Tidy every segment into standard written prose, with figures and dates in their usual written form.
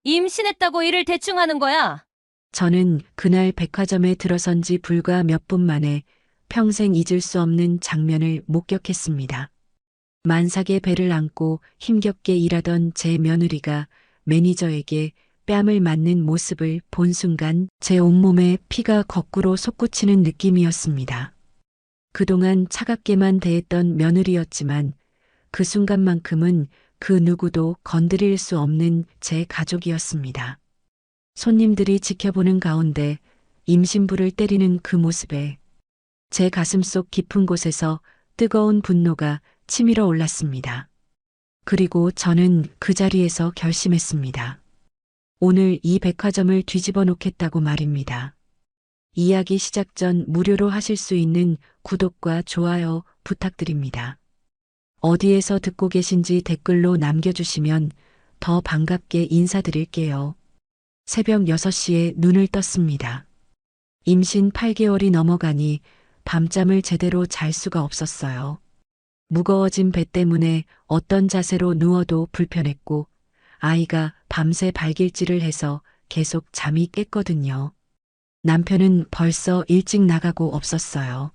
임신했다고 일을 대충 하는 거야? 저는 그날 백화점에 들어선 지 불과 몇 분 만에 평생 잊을 수 없는 장면을 목격했습니다. 만삭의 배를 안고 힘겹게 일하던 제 며느리가 매니저에게 뺨을 맞는 모습을 본 순간 제 온몸에 피가 거꾸로 솟구치는 느낌이었습니다. 그동안 차갑게만 대했던 며느리였지만 그 순간만큼은 그 누구도 건드릴 수 없는 제 가족이었습니다. 손님들이 지켜보는 가운데 임신부를 때리는 그 모습에 제 가슴속 깊은 곳에서 뜨거운 분노가 치밀어 올랐습니다. 그리고 저는 그 자리에서 결심했습니다. 오늘 이 백화점을 뒤집어 놓겠다고 말입니다. 이야기 시작 전 무료로 하실 수 있는 구독과 좋아요 부탁드립니다. 어디에서 듣고 계신지 댓글로 남겨주시면 더 반갑게 인사드릴게요. 새벽 6시에 눈을 떴습니다. 임신 8개월이 넘어가니 밤잠을 제대로 잘 수가 없었어요. 무거워진 배 때문에 어떤 자세로 누워도 불편했고 아이가 밤새 발길질을 해서 계속 잠이 깼거든요. 남편은 벌써 일찍 나가고 없었어요.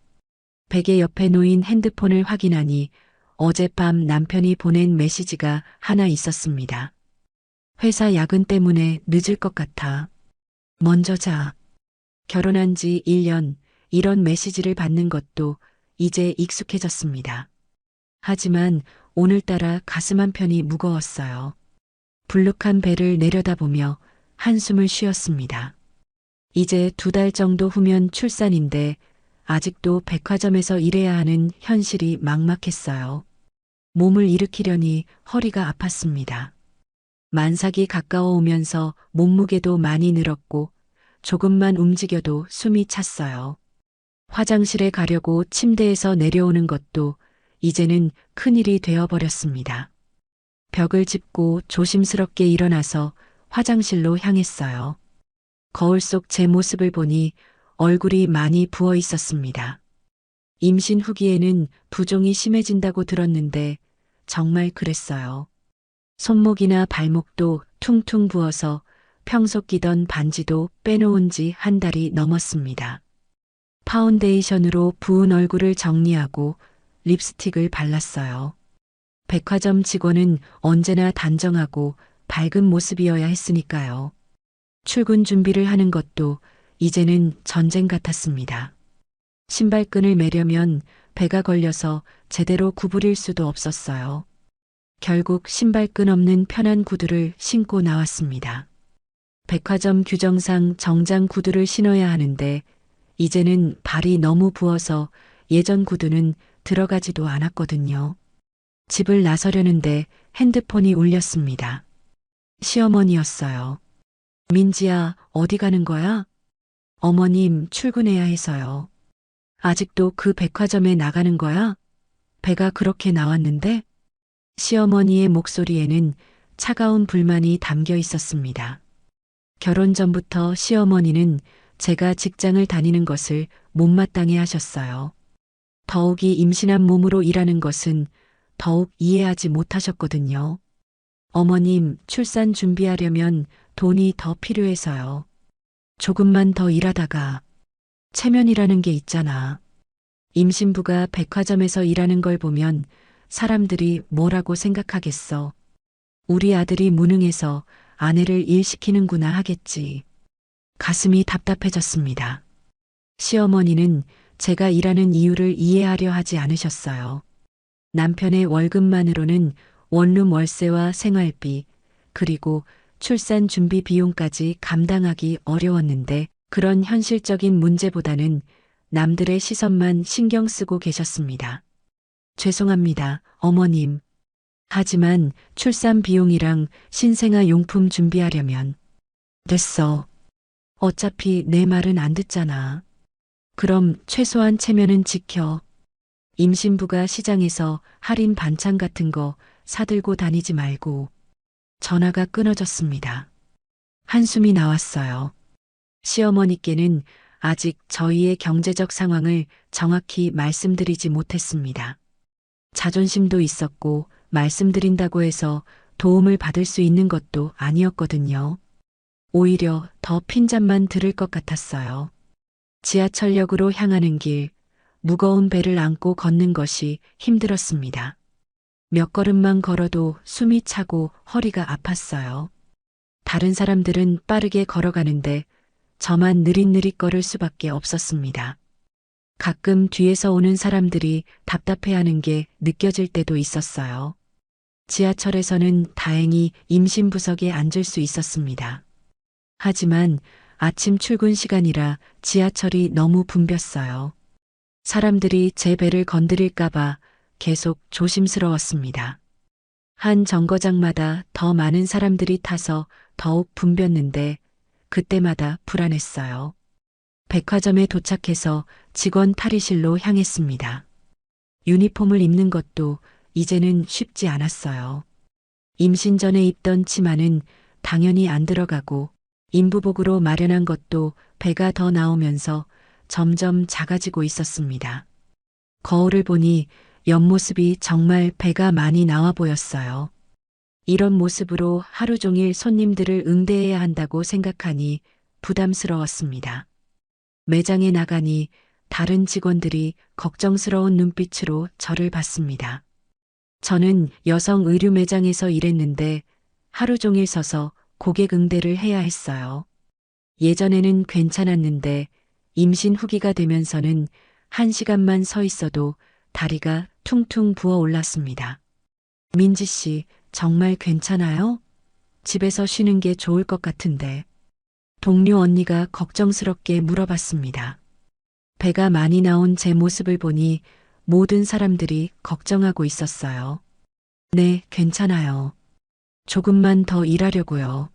베개 옆에 놓인 핸드폰을 확인하니 어젯밤 남편이 보낸 메시지가 하나 있었습니다. 회사 야근 때문에 늦을 것 같아. 먼저 자. 결혼한 지 1년, 이런 메시지를 받는 것도 이제 익숙해졌습니다. 하지만 오늘따라 가슴 한편이 무거웠어요. 불룩한 배를 내려다보며 한숨을 쉬었습니다. 이제 2달 정도 후면 출산인데 아직도 백화점에서 일해야 하는 현실이 막막했어요. 몸을 일으키려니 허리가 아팠습니다. 만삭이 가까워 오면서 몸무게도 많이 늘었고 조금만 움직여도 숨이 찼어요. 화장실에 가려고 침대에서 내려오는 것도 이제는 큰일이 되어버렸습니다. 벽을 짚고 조심스럽게 일어나서 화장실로 향했어요. 거울 속 제 모습을 보니 얼굴이 많이 부어 있었습니다. 임신 후기에는 부종이 심해진다고 들었는데 정말 그랬어요. 손목이나 발목도 퉁퉁 부어서 평소 끼던 반지도 빼놓은 지 한 달이 넘었습니다. 파운데이션으로 부은 얼굴을 정리하고 립스틱을 발랐어요. 백화점 직원은 언제나 단정하고 밝은 모습이어야 했으니까요. 출근 준비를 하는 것도 이제는 전쟁 같았습니다. 신발끈을 매려면 배가 걸려서 제대로 구부릴 수도 없었어요. 결국 신발끈 없는 편한 구두를 신고 나왔습니다. 백화점 규정상 정장 구두를 신어야 하는데 이제는 발이 너무 부어서 예전 구두는 들어가지도 않았거든요. 집을 나서려는데 핸드폰이 울렸습니다. 시어머니였어요. 민지야, 어디 가는 거야? 어머님, 출근해야 해서요. 아직도 그 백화점에 나가는 거야? 배가 그렇게 나왔는데? 시어머니의 목소리에는 차가운 불만이 담겨 있었습니다. 결혼 전부터 시어머니는 제가 직장을 다니는 것을 못마땅해 하셨어요. 더욱이 임신한 몸으로 일하는 것은 더욱 이해하지 못하셨거든요. 어머님, 출산 준비하려면 돈이 더 필요해서요. 조금만 더 일하다가 체면이라는 게 있잖아. 임신부가 백화점에서 일하는 걸 보면 사람들이 뭐라고 생각하겠어. 우리 아들이 무능해서 아내를 일시키는구나 하겠지. 가슴이 답답해졌습니다. 시어머니는 제가 일하는 이유를 이해하려 하지 않으셨어요. 남편의 월급만으로는 원룸 월세와 생활비, 그리고 출산 준비 비용까지 감당하기 어려웠는데 그런 현실적인 문제보다는 남들의 시선만 신경 쓰고 계셨습니다. 죄송합니다, 어머님. 하지만 출산 비용이랑 신생아 용품 준비하려면 됐어. 어차피 내 말은 안 듣잖아. 그럼 최소한 체면은 지켜. 임신부가 시장에서 할인 반찬 같은 거 사들고 다니지 말고. 전화가 끊어졌습니다. 한숨이 나왔어요. 시어머니께는 아직 저희의 경제적 상황을 정확히 말씀드리지 못했습니다. 자존심도 있었고 말씀드린다고 해서 도움을 받을 수 있는 것도 아니었거든요. 오히려 더 핀잔만 들을 것 같았어요. 지하철역으로 향하는 길, 무거운 배를 안고 걷는 것이 힘들었습니다. 몇 걸음만 걸어도 숨이 차고 허리가 아팠어요. 다른 사람들은 빠르게 걸어가는데 저만 느릿느릿 걸을 수밖에 없었습니다. 가끔 뒤에서 오는 사람들이 답답해하는 게 느껴질 때도 있었어요. 지하철에서는 다행히 임신부석에 앉을 수 있었습니다. 하지만 아침 출근 시간이라 지하철이 너무 붐볐어요. 사람들이 제 배를 건드릴까봐 계속 조심스러웠습니다. 한 정거장마다 더 많은 사람들이 타서 더욱 붐볐는데 그때마다 불안했어요. 백화점에 도착해서 직원 탈의실로 향했습니다. 유니폼을 입는 것도 이제는 쉽지 않았어요. 임신 전에 입던 치마는 당연히 안 들어가고 인부복으로 마련한 것도 배가 더 나오면서 점점 작아지고 있었습니다. 거울을 보니 옆모습이 정말 배가 많이 나와 보였어요. 이런 모습으로 하루 종일 손님들을 응대해야 한다고 생각하니 부담스러웠습니다. 매장에 나가니 다른 직원들이 걱정스러운 눈빛으로 저를 봤습니다. 저는 여성 의류 매장에서 일했는데 하루 종일 서서 고객 응대를 해야 했어요. 예전에는 괜찮았는데 임신 후기가 되면서는 1시간만 서 있어도 다리가 퉁퉁 부어 올랐습니다. 민지 씨, 정말 괜찮아요? 집에서 쉬는 게 좋을 것 같은데. 동료 언니가 걱정스럽게 물어봤습니다. 배가 많이 나온 제 모습을 보니 모든 사람들이 걱정하고 있었어요. 네, 괜찮아요. 조금만 더 일하려고요.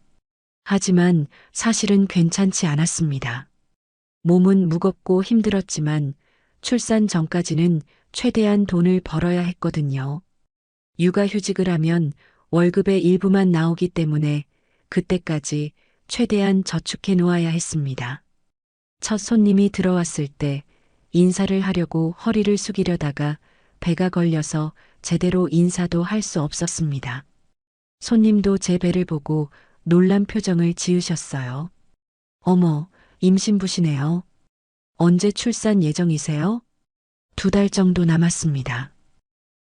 하지만 사실은 괜찮지 않았습니다. 몸은 무겁고 힘들었지만 출산 전까지는 최대한 돈을 벌어야 했거든요. 육아휴직을 하면 월급의 일부만 나오기 때문에 그때까지 최대한 저축해 놓아야 했습니다. 첫 손님이 들어왔을 때 인사를 하려고 허리를 숙이려다가 배가 걸려서 제대로 인사도 할 수 없었습니다. 손님도 제 배를 보고 놀란 표정을 지으셨어요. 어머, 임신부시네요. 언제 출산 예정이세요? 2달 정도 남았습니다.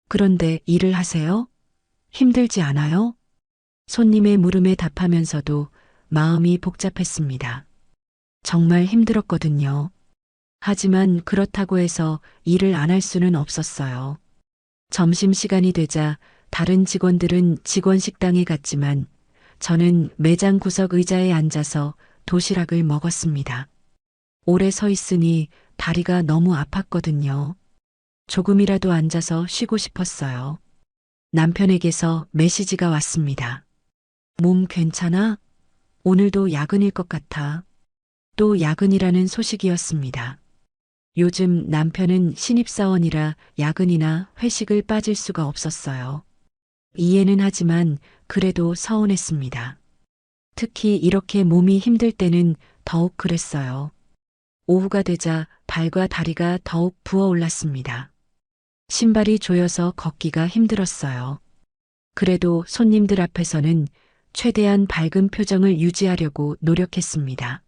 그런데 일을 하세요? 힘들지 않아요? 손님의 물음에 답하면서도 마음이 복잡했습니다. 정말 힘들었거든요. 하지만 그렇다고 해서 일을 안 할 수는 없었어요. 점심시간이 되자 다른 직원들은 직원 식당에 갔지만 저는 매장 구석 의자에 앉아서 도시락을 먹었습니다. 오래 서 있으니 다리가 너무 아팠거든요. 조금이라도 앉아서 쉬고 싶었어요. 남편에게서 메시지가 왔습니다. 몸 괜찮아? 오늘도 야근일 것 같아. 또 야근이라는 소식이었습니다. 요즘 남편은 신입사원이라 야근이나 회식을 빠질 수가 없었어요. 이해는 하지만 그래도 서운했습니다. 특히 이렇게 몸이 힘들 때는 더욱 그랬어요. 오후가 되자 발과 다리가 더욱 부어 올랐습니다. 신발이 조여서 걷기가 힘들었어요. 그래도 손님들 앞에서는 최대한 밝은 표정을 유지하려고 노력했습니다.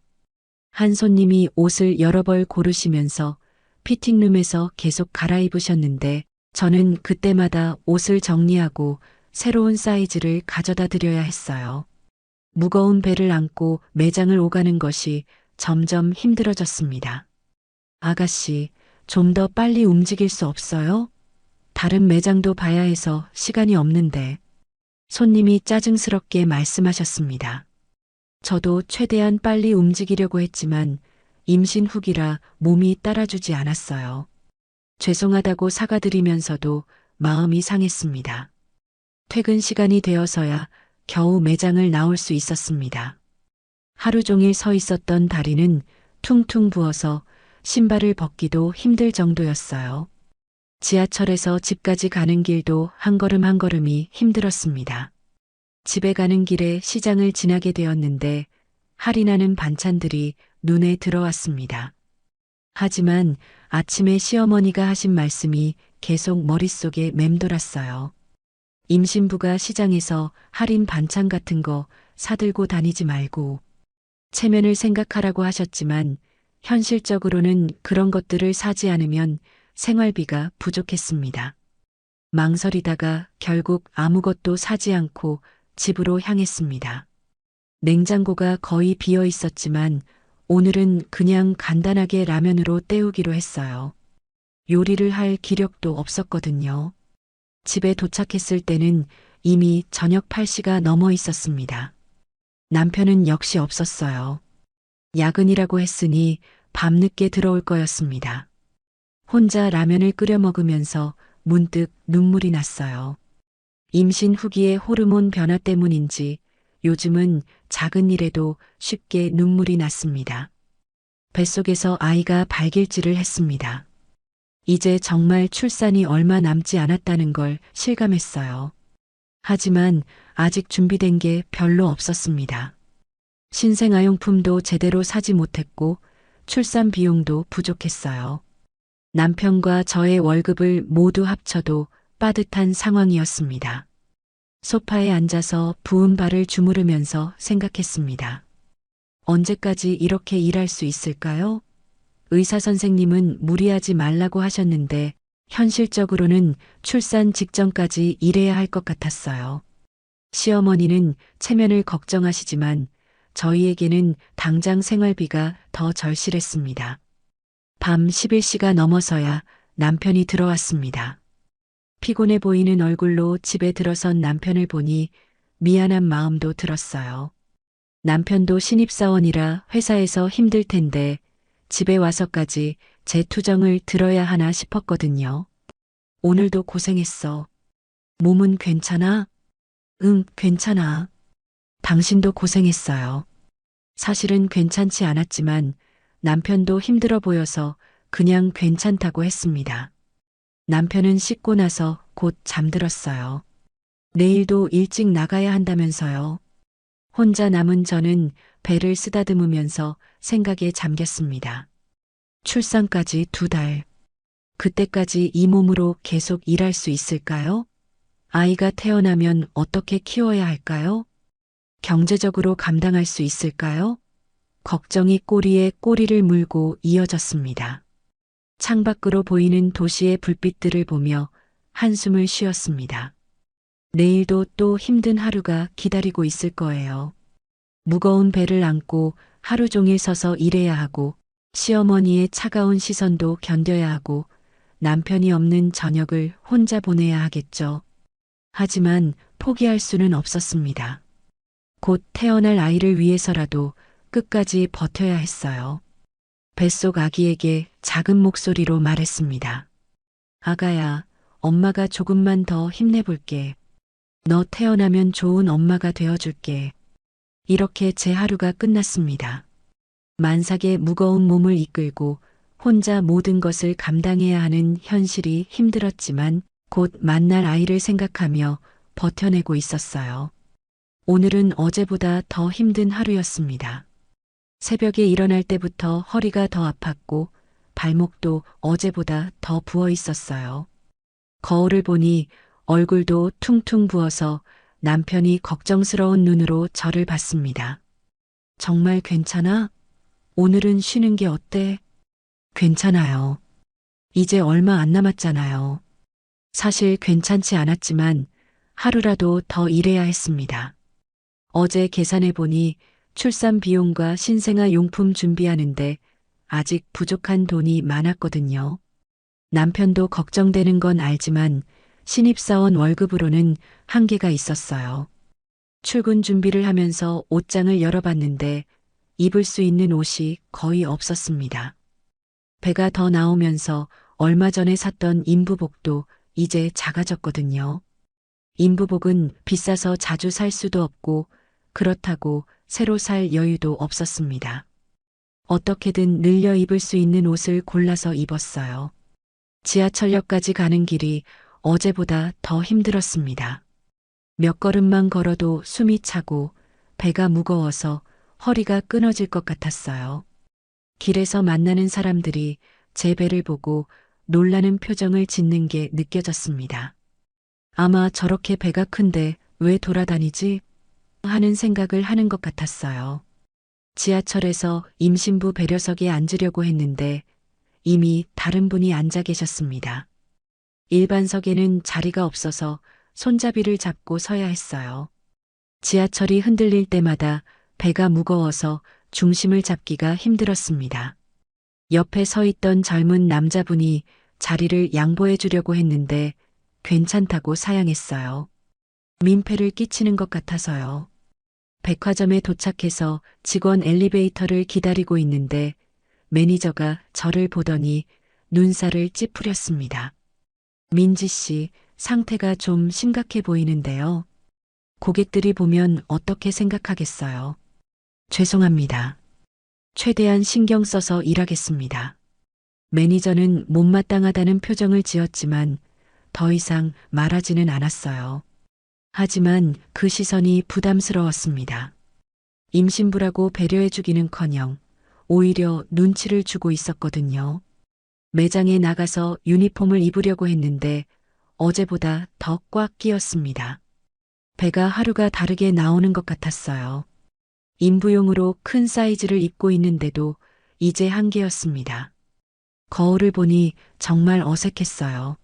한 손님이 옷을 여러 벌 고르시면서 피팅룸에서 계속 갈아입으셨는데 저는 그때마다 옷을 정리하고 새로운 사이즈를 가져다 드려야 했어요. 무거운 배를 안고 매장을 오가는 것이 점점 힘들어졌습니다. 아가씨, 좀 더 빨리 움직일 수 없어요? 다른 매장도 봐야 해서 시간이 없는데. 손님이 짜증스럽게 말씀하셨습니다. 저도 최대한 빨리 움직이려고 했지만 임신 후기라 몸이 따라주지 않았어요. 죄송하다고 사과드리면서도 마음이 상했습니다. 퇴근 시간이 되어서야 겨우 매장을 나올 수 있었습니다. 하루 종일 서 있었던 다리는 퉁퉁 부어서 신발을 벗기도 힘들 정도였어요. 지하철에서 집까지 가는 길도 한 걸음 한 걸음이 힘들었습니다. 집에 가는 길에 시장을 지나게 되었는데 할인하는 반찬들이 눈에 들어왔습니다. 하지만 아침에 시어머니가 하신 말씀이 계속 머릿속에 맴돌았어요. 임신부가 시장에서 할인 반찬 같은 거 사들고 다니지 말고 체면을 생각하라고 하셨지만 현실적으로는 그런 것들을 사지 않으면 생활비가 부족했습니다. 망설이다가 결국 아무것도 사지 않고 집으로 향했습니다. 냉장고가 거의 비어 있었지만 오늘은 그냥 간단하게 라면으로 때우기로 했어요. 요리를 할 기력도 없었거든요. 집에 도착했을 때는 이미 저녁 8시가 넘어 있었습니다. 남편은 역시 없었어요. 야근이라고 했으니 밤늦게 들어올 거였습니다. 혼자 라면을 끓여 먹으면서 문득 눈물이 났어요. 임신 후기의 호르몬 변화 때문인지 요즘은 작은 일에도 쉽게 눈물이 났습니다. 뱃속에서 아이가 발길질을 했습니다. 이제 정말 출산이 얼마 남지 않았다는 걸 실감했어요. 하지만 아직 준비된 게 별로 없었습니다. 신생아용품도 제대로 사지 못했고 출산 비용도 부족했어요. 남편과 저의 월급을 모두 합쳐도 빠듯한 상황이었습니다. 소파에 앉아서 부은 발을 주무르면서 생각했습니다. 언제까지 이렇게 일할 수 있을까요? 의사 선생님은 무리하지 말라고 하셨는데 현실적으로는 출산 직전까지 일해야 할 것 같았어요. 시어머니는 체면을 걱정하시지만 저희에게는 당장 생활비가 더 절실했습니다. 밤 11시가 넘어서야 남편이 들어왔습니다. 피곤해 보이는 얼굴로 집에 들어선 남편을 보니 미안한 마음도 들었어요. 남편도 신입사원이라 회사에서 힘들 텐데 집에 와서까지 제 투정을 들어야 하나 싶었거든요. 오늘도 고생했어. 몸은 괜찮아? 응, 괜찮아. 당신도 고생했어요. 사실은 괜찮지 않았지만 남편도 힘들어 보여서 그냥 괜찮다고 했습니다. 남편은 씻고 나서 곧 잠들었어요. 내일도 일찍 나가야 한다면서요. 혼자 남은 저는 배를 쓰다듬으면서 생각에 잠겼습니다. 출산까지 2달. 그때까지 이 몸으로 계속 일할 수 있을까요? 아이가 태어나면 어떻게 키워야 할까요? 경제적으로 감당할 수 있을까요? 걱정이 꼬리에 꼬리를 물고 이어졌습니다. 창밖으로 보이는 도시의 불빛들을 보며 한숨을 쉬었습니다. 내일도 또 힘든 하루가 기다리고 있을 거예요. 무거운 배를 안고 하루 종일 서서 일해야 하고 시어머니의 차가운 시선도 견뎌야 하고 남편이 없는 저녁을 혼자 보내야 하겠죠. 하지만 포기할 수는 없었습니다. 곧 태어날 아이를 위해서라도 끝까지 버텨야 했어요. 뱃속 아기에게 작은 목소리로 말했습니다. 아가야, 엄마가 조금만 더 힘내볼게. 너 태어나면 좋은 엄마가 되어줄게. 이렇게 제 하루가 끝났습니다. 만삭의 무거운 몸을 이끌고 혼자 모든 것을 감당해야 하는 현실이 힘들었지만 곧 만날 아이를 생각하며 버텨내고 있었어요. 오늘은 어제보다 더 힘든 하루였습니다. 새벽에 일어날 때부터 허리가 더 아팠고 발목도 어제보다 더 부어 있었어요. 거울을 보니 얼굴도 퉁퉁 부어서 남편이 걱정스러운 눈으로 저를 봤습니다. 정말 괜찮아? 오늘은 쉬는 게 어때? 괜찮아요. 이제 얼마 안 남았잖아요. 사실 괜찮지 않았지만 하루라도 더 일해야 했습니다. 어제 계산해 보니 출산 비용과 신생아 용품 준비하는데 아직 부족한 돈이 많았거든요. 남편도 걱정되는 건 알지만 신입사원 월급으로는 한계가 있었어요. 출근 준비를 하면서 옷장을 열어봤는데 입을 수 있는 옷이 거의 없었습니다. 배가 더 나오면서 얼마 전에 샀던 인부복도 이제 작아졌거든요. 인부복은 비싸서 자주 살 수도 없고 그렇다고 새로 살 여유도 없었습니다. 어떻게든 늘려 입을 수 있는 옷을 골라서 입었어요. 지하철역까지 가는 길이 어제보다 더 힘들었습니다. 몇 걸음만 걸어도 숨이 차고 배가 무거워서 허리가 끊어질 것 같았어요. 길에서 만나는 사람들이 제 배를 보고 놀라는 표정을 짓는 게 느껴졌습니다. 아마 저렇게 배가 큰데 왜 돌아다니지? 하는 생각을 하는 것 같았어요. 지하철에서 임신부 배려석에 앉으려고 했는데 이미 다른 분이 앉아 계셨습니다. 일반석에는 자리가 없어서 손잡이를 잡고 서야 했어요. 지하철이 흔들릴 때마다 배가 무거워서 중심을 잡기가 힘들었습니다. 옆에 서 있던 젊은 남자분이 자리를 양보해 주려고 했는데 괜찮다고 사양했어요. 민폐를 끼치는 것 같아서요. 백화점에 도착해서 직원 엘리베이터를 기다리고 있는데 매니저가 저를 보더니 눈살을 찌푸렸습니다. 민지 씨, 상태가 좀 심각해 보이는데요. 고객들이 보면 어떻게 생각하겠어요? 죄송합니다. 최대한 신경 써서 일하겠습니다. 매니저는 못마땅하다는 표정을 지었지만 더 이상 말하지는 않았어요. 하지만 그 시선이 부담스러웠습니다. 임신부라고 배려해주기는커녕 오히려 눈치를 주고 있었거든요. 매장에 나가서 유니폼을 입으려고 했는데 어제보다 더 꽉 끼었습니다. 배가 하루가 다르게 나오는 것 같았어요. 인부용으로 큰 사이즈를 입고 있는데도 이제 한계였습니다. 거울을 보니 정말 어색했어요.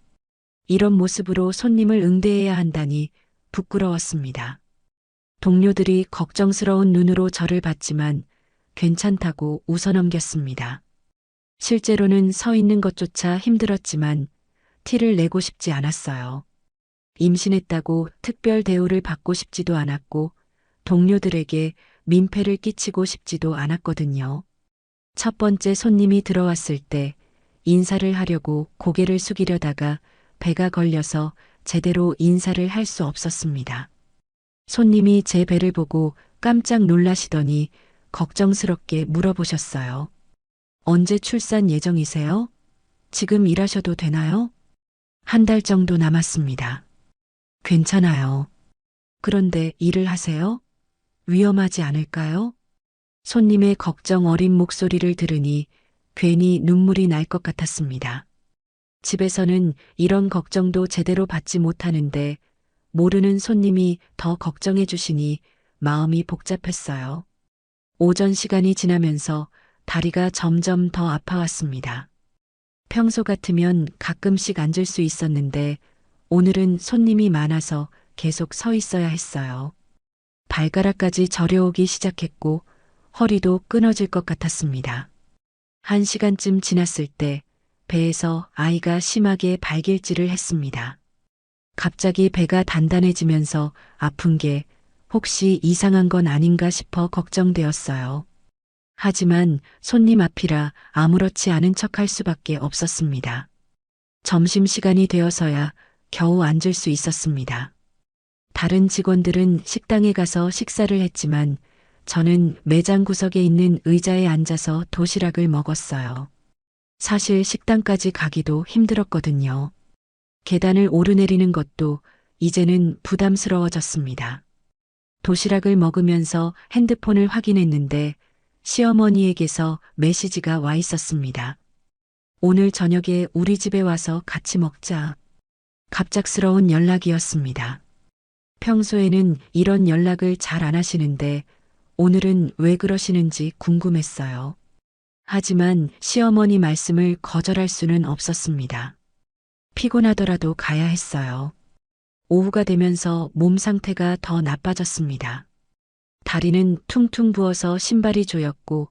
이런 모습으로 손님을 응대해야 한다니 부끄러웠습니다. 동료들이 걱정스러운 눈으로 저를 봤지만 괜찮다고 웃어넘겼습니다. 실제로는 서 있는 것조차 힘들었지만 티를 내고 싶지 않았어요. 임신했다고 특별 대우를 받고 싶지도 않았고 동료들에게 민폐를 끼치고 싶지도 않았거든요. 첫 번째 손님이 들어왔을 때 인사를 하려고 고개를 숙이려다가 배가 걸려서 제대로 인사를 할 수 없었습니다. 손님이 제 배를 보고 깜짝 놀라시더니 걱정스럽게 물어보셨어요. 언제 출산 예정이세요? 지금 일하셔도 되나요? 한 달 정도 남았습니다. 괜찮아요. 그런데 일을 하세요? 위험하지 않을까요? 손님의 걱정 어린 목소리를 들으니 괜히 눈물이 날 것 같았습니다. 집에서는 이런 걱정도 제대로 받지 못하는데 모르는 손님이 더 걱정해 주시니 마음이 복잡했어요. 오전 시간이 지나면서 다리가 점점 더 아파왔습니다. 평소 같으면 가끔씩 앉을 수 있었는데 오늘은 손님이 많아서 계속 서 있어야 했어요. 발가락까지 저려오기 시작했고 허리도 끊어질 것 같았습니다. 1시간쯤 지났을 때 배에서 아이가 심하게 발길질을 했습니다. 갑자기 배가 단단해지면서 아픈 게 혹시 이상한 건 아닌가 싶어 걱정되었어요. 하지만 손님 앞이라 아무렇지 않은 척할 수밖에 없었습니다. 점심시간이 되어서야 겨우 앉을 수 있었습니다. 다른 직원들은 식당에 가서 식사를 했지만 저는 매장 구석에 있는 의자에 앉아서 도시락을 먹었어요. 사실 식당까지 가기도 힘들었거든요. 계단을 오르내리는 것도 이제는 부담스러워졌습니다. 도시락을 먹으면서 핸드폰을 확인했는데 시어머니에게서 메시지가 와 있었습니다. 오늘 저녁에 우리 집에 와서 같이 먹자. 갑작스러운 연락이었습니다. 평소에는 이런 연락을 잘 안 하시는데 오늘은 왜 그러시는지 궁금했어요. 하지만 시어머니 말씀을 거절할 수는 없었습니다. 피곤하더라도 가야 했어요. 오후가 되면서 몸 상태가 더 나빠졌습니다. 다리는 퉁퉁 부어서 신발이 조였고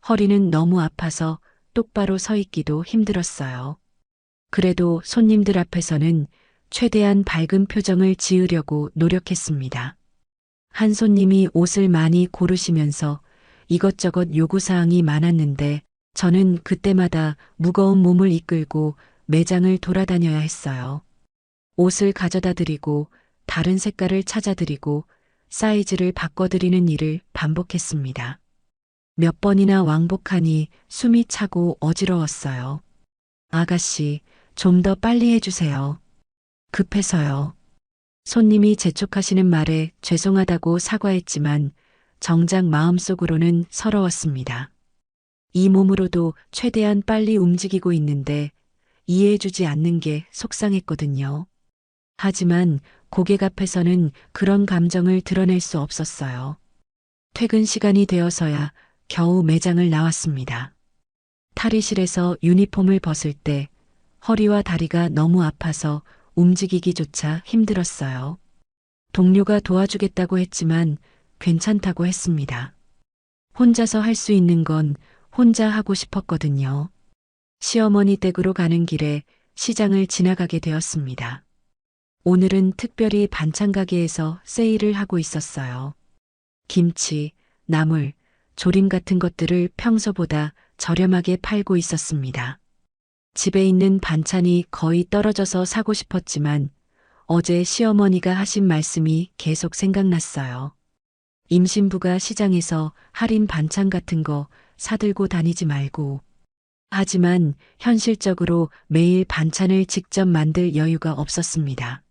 허리는 너무 아파서 똑바로 서 있기도 힘들었어요. 그래도 손님들 앞에서는 최대한 밝은 표정을 지으려고 노력했습니다. 한 손님이 옷을 많이 고르시면서 이것저것 요구사항이 많았는데 저는 그때마다 무거운 몸을 이끌고 매장을 돌아다녀야 했어요. 옷을 가져다 드리고 다른 색깔을 찾아 드리고 사이즈를 바꿔드리는 일을 반복했습니다. 몇 번이나 왕복하니 숨이 차고 어지러웠어요. 아가씨, 좀 더 빨리 해주세요. 급해서요. 손님이 재촉하시는 말에 죄송하다고 사과했지만 정작 마음속으로는 서러웠습니다. 이 몸으로도 최대한 빨리 움직이고 있는데 이해해주지 않는 게 속상했거든요. 하지만 고객 앞에서는 그런 감정을 드러낼 수 없었어요. 퇴근 시간이 되어서야 겨우 매장을 나왔습니다. 탈의실에서 유니폼을 벗을 때 허리와 다리가 너무 아파서 움직이기조차 힘들었어요. 동료가 도와주겠다고 했지만 괜찮다고 했습니다. 혼자서 할 수 있는 건 혼자 하고 싶었거든요. 시어머니 댁으로 가는 길에 시장을 지나가게 되었습니다. 오늘은 특별히 반찬 가게에서 세일을 하고 있었어요. 김치, 나물, 조림 같은 것들을 평소보다 저렴하게 팔고 있었습니다. 집에 있는 반찬이 거의 떨어져서 사고 싶었지만 어제 시어머니가 하신 말씀이 계속 생각났어요. 임신부가 시장에서 할인 반찬 같은 거 사들고 다니지 말고. 하지만 현실적으로 매일 반찬을 직접 만들 여유가 없었습니다.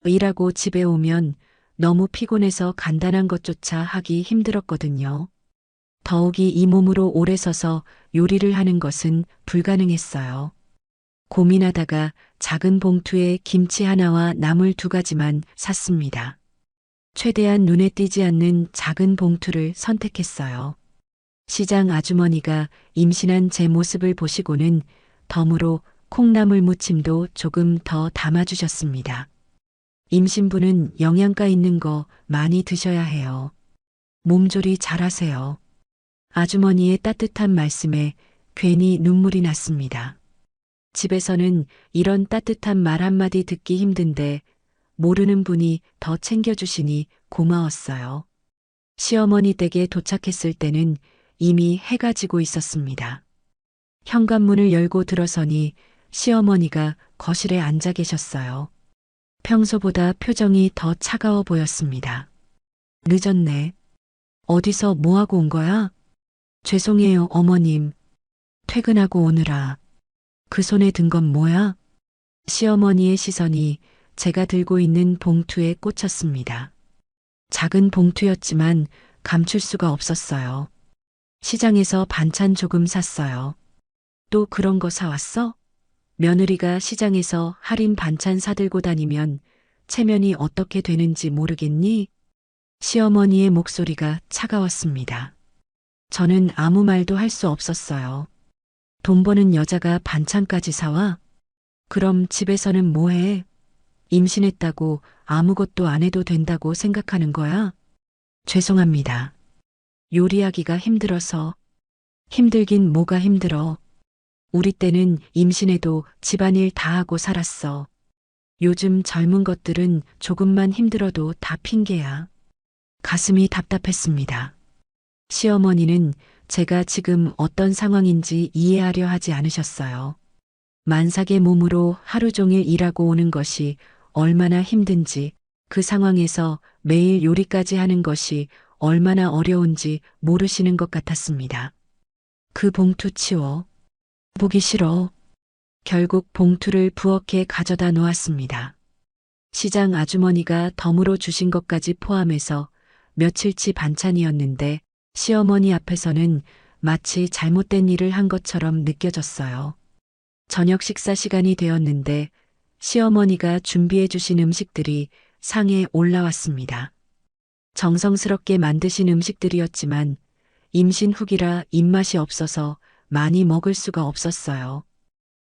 일하고 집에 오면 너무 피곤해서 간단한 것조차 하기 힘들었거든요. 더욱이 이 몸으로 오래 서서 요리를 하는 것은 불가능했어요. 고민하다가 작은 봉투에 김치 하나와 나물 2가지만 샀습니다. 최대한 눈에 띄지 않는 작은 봉투를 선택했어요. 시장 아주머니가 임신한 제 모습을 보시고는 덤으로 콩나물 무침도 조금 더 담아주셨습니다. 임신부는 영양가 있는 거 많이 드셔야 해요. 몸조리 잘하세요. 아주머니의 따뜻한 말씀에 괜히 눈물이 났습니다. 집에서는 이런 따뜻한 말 한마디 듣기 힘든데 모르는 분이 더 챙겨주시니 고마웠어요. 시어머니 댁에 도착했을 때는 이미 해가 지고 있었습니다. 현관문을 열고 들어서니 시어머니가 거실에 앉아 계셨어요. 평소보다 표정이 더 차가워 보였습니다. 늦었네. 어디서 뭐하고 온 거야? 죄송해요, 어머님. 퇴근하고 오느라. 그 손에 든 건 뭐야? 시어머니의 시선이 제가 들고 있는 봉투에 꽂혔습니다. 작은 봉투였지만 감출 수가 없었어요. 시장에서 반찬 조금 샀어요. 또 그런 거 사왔어? 며느리가 시장에서 할인 반찬 사들고 다니면 체면이 어떻게 되는지 모르겠니? 시어머니의 목소리가 차가웠습니다. 저는 아무 말도 할 수 없었어요. 돈 버는 여자가 반찬까지 사와? 그럼 집에서는 뭐해? 임신했다고 아무것도 안 해도 된다고 생각하는 거야? 죄송합니다. 요리하기가 힘들어서. 힘들긴 뭐가 힘들어. 우리 때는 임신해도 집안일 다 하고 살았어. 요즘 젊은 것들은 조금만 힘들어도 다 핑계야. 가슴이 답답했습니다. 시어머니는 제가 지금 어떤 상황인지 이해하려 하지 않으셨어요. 만삭의 몸으로 하루 종일 일하고 오는 것이 얼마나 힘든지, 그 상황에서 매일 요리까지 하는 것이 얼마나 어려운지 모르시는 것 같았습니다. 그 봉투 치워. 보기 싫어. 결국 봉투를 부엌에 가져다 놓았습니다. 시장 아주머니가 덤으로 주신 것까지 포함해서 며칠치 반찬이었는데 시어머니 앞에서는 마치 잘못된 일을 한 것처럼 느껴졌어요. 저녁 식사 시간이 되었는데 시어머니가 준비해 주신 음식들이 상에 올라왔습니다. 정성스럽게 만드신 음식들이었지만 임신 후기라 입맛이 없어서 많이 먹을 수가 없었어요.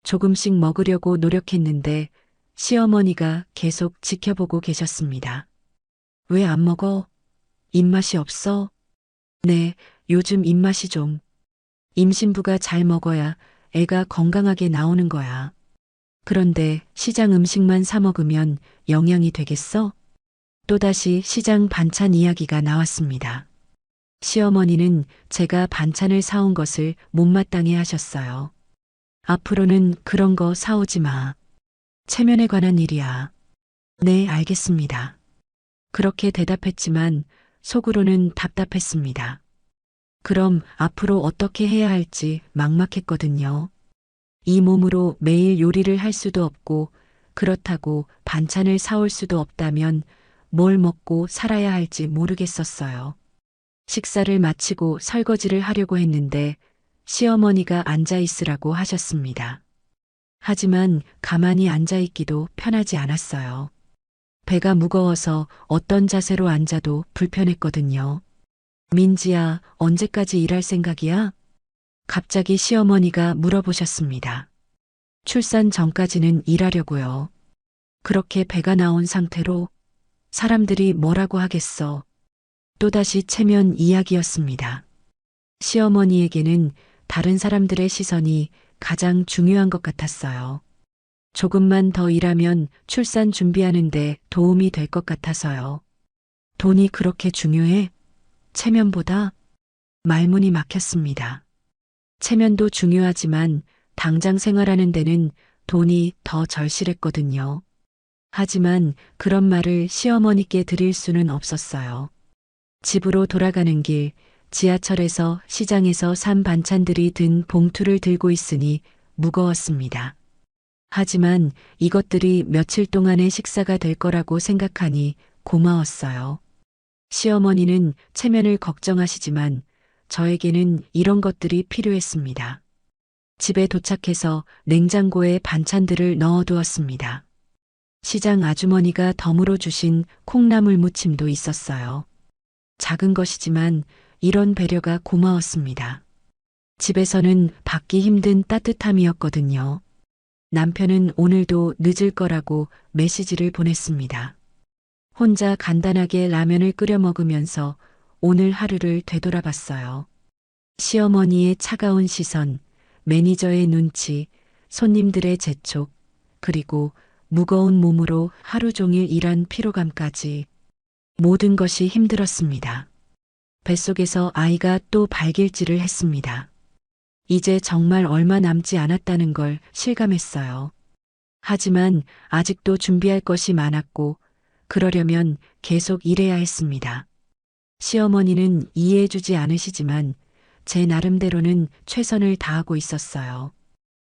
조금씩 먹으려고 노력했는데 시어머니가 계속 지켜보고 계셨습니다. 왜 안 먹어? 입맛이 없어? 네, 요즘 입맛이 좀. 임신부가 잘 먹어야 애가 건강하게 나오는 거야. 그런데 시장 음식만 사 먹으면 영양이 되겠어? 또다시 시장 반찬 이야기가 나왔습니다. 시어머니는 제가 반찬을 사온 것을 못마땅해 하셨어요. 앞으로는 그런 거 사오지 마. 체면에 관한 일이야. 네, 알겠습니다. 그렇게 대답했지만 속으로는 답답했습니다. 그럼 앞으로 어떻게 해야 할지 막막했거든요. 이 몸으로 매일 요리를 할 수도 없고 그렇다고 반찬을 사올 수도 없다면 뭘 먹고 살아야 할지 모르겠었어요. 식사를 마치고 설거지를 하려고 했는데 시어머니가 앉아 있으라고 하셨습니다. 하지만 가만히 앉아 있기도 편하지 않았어요. 배가 무거워서 어떤 자세로 앉아도 불편했거든요. 민지야, 언제까지 일할 생각이야? 갑자기 시어머니가 물어보셨습니다. 출산 전까지는 일하려고요. 그렇게 배가 나온 상태로 사람들이 뭐라고 하겠어. 또다시 체면 이야기였습니다. 시어머니에게는 다른 사람들의 시선이 가장 중요한 것 같았어요. 조금만 더 일하면 출산 준비하는데 도움이 될 것 같아서요. 돈이 그렇게 중요해? 체면보다? 말문이 막혔습니다. 체면도 중요하지만 당장 생활하는 데는 돈이 더 절실했거든요. 하지만 그런 말을 시어머니께 드릴 수는 없었어요. 집으로 돌아가는 길, 지하철에서 시장에서 산 반찬들이 든 봉투를 들고 있으니 무거웠습니다. 하지만 이것들이 며칠 동안의 식사가 될 거라고 생각하니 고마웠어요. 시어머니는 체면을 걱정하시지만 저에게는 이런 것들이 필요했습니다. 집에 도착해서 냉장고에 반찬들을 넣어두었습니다. 시장 아주머니가 덤으로 주신 콩나물 무침도 있었어요. 작은 것이지만 이런 배려가 고마웠습니다. 집에서는 받기 힘든 따뜻함이었거든요. 남편은 오늘도 늦을 거라고 메시지를 보냈습니다. 혼자 간단하게 라면을 끓여 먹으면서 오늘 하루를 되돌아봤어요. 시어머니의 차가운 시선, 매니저의 눈치, 손님들의 재촉, 그리고 무거운 몸으로 하루 종일 일한 피로감까지 모든 것이 힘들었습니다. 뱃속에서 아이가 또 발길질을 했습니다. 이제 정말 얼마 남지 않았다는 걸 실감했어요. 하지만 아직도 준비할 것이 많았고 그러려면 계속 일해야 했습니다. 시어머니는 이해해주지 않으시지만 제 나름대로는 최선을 다하고 있었어요.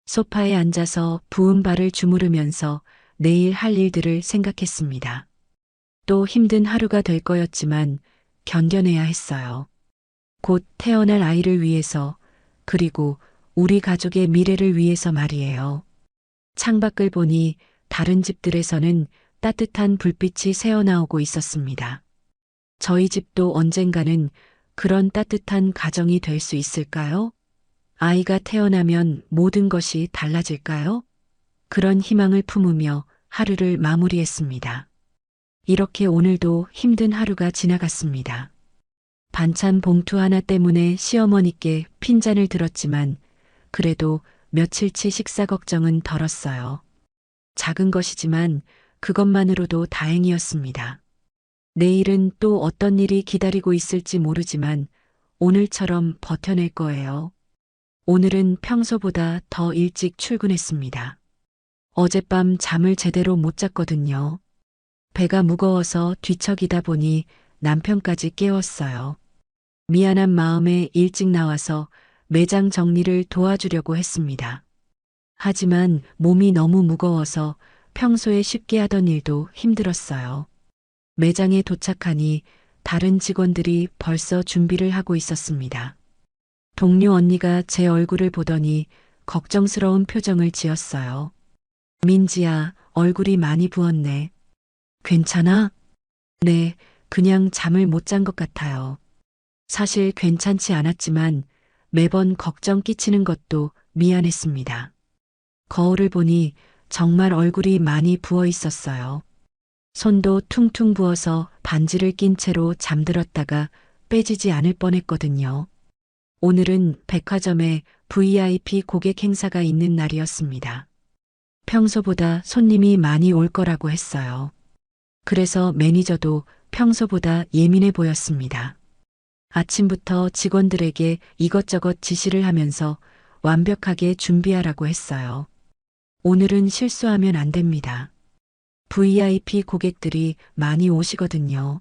소파에 앉아서 부은 발을 주무르면서 내일 할 일들을 생각했습니다. 또 힘든 하루가 될 거였지만 견뎌내야 했어요. 곧 태어날 아이를 위해서, 그리고 우리 가족의 미래를 위해서 말이에요. 창밖을 보니 다른 집들에서는 따뜻한 불빛이 새어나오고 있었습니다. 저희 집도 언젠가는 그런 따뜻한 가정이 될 수 있을까요? 아이가 태어나면 모든 것이 달라질까요? 그런 희망을 품으며 하루를 마무리했습니다. 이렇게 오늘도 힘든 하루가 지나갔습니다. 반찬 봉투 하나 때문에 시어머니께 핀잔을 들었지만 그래도 며칠치 식사 걱정은 덜었어요. 작은 것이지만 그것만으로도 다행이었습니다. 내일은 또 어떤 일이 기다리고 있을지 모르지만 오늘처럼 버텨낼 거예요. 오늘은 평소보다 더 일찍 출근했습니다. 어젯밤 잠을 제대로 못 잤거든요. 배가 무거워서 뒤척이다 보니 남편까지 깨웠어요. 미안한 마음에 일찍 나와서 매장 정리를 도와주려고 했습니다. 하지만 몸이 너무 무거워서 평소에 쉽게 하던 일도 힘들었어요. 매장에 도착하니 다른 직원들이 벌써 준비를 하고 있었습니다. 동료 언니가 제 얼굴을 보더니 걱정스러운 표정을 지었어요. 민지야, 얼굴이 많이 부었네. 괜찮아? 네, 그냥 잠을 못 잔 것 같아요. 사실 괜찮지 않았지만 매번 걱정 끼치는 것도 미안했습니다. 거울을 보니 정말 얼굴이 많이 부어 있었어요. 손도 퉁퉁 부어서 반지를 낀 채로 잠들었다가 빼지지 않을 뻔했거든요. 오늘은 백화점에 VIP 고객 행사가 있는 날이었습니다. 평소보다 손님이 많이 올 거라고 했어요. 그래서 매니저도 평소보다 예민해 보였습니다. 아침부터 직원들에게 이것저것 지시를 하면서 완벽하게 준비하라고 했어요. 오늘은 실수하면 안 됩니다. VIP 고객들이 많이 오시거든요.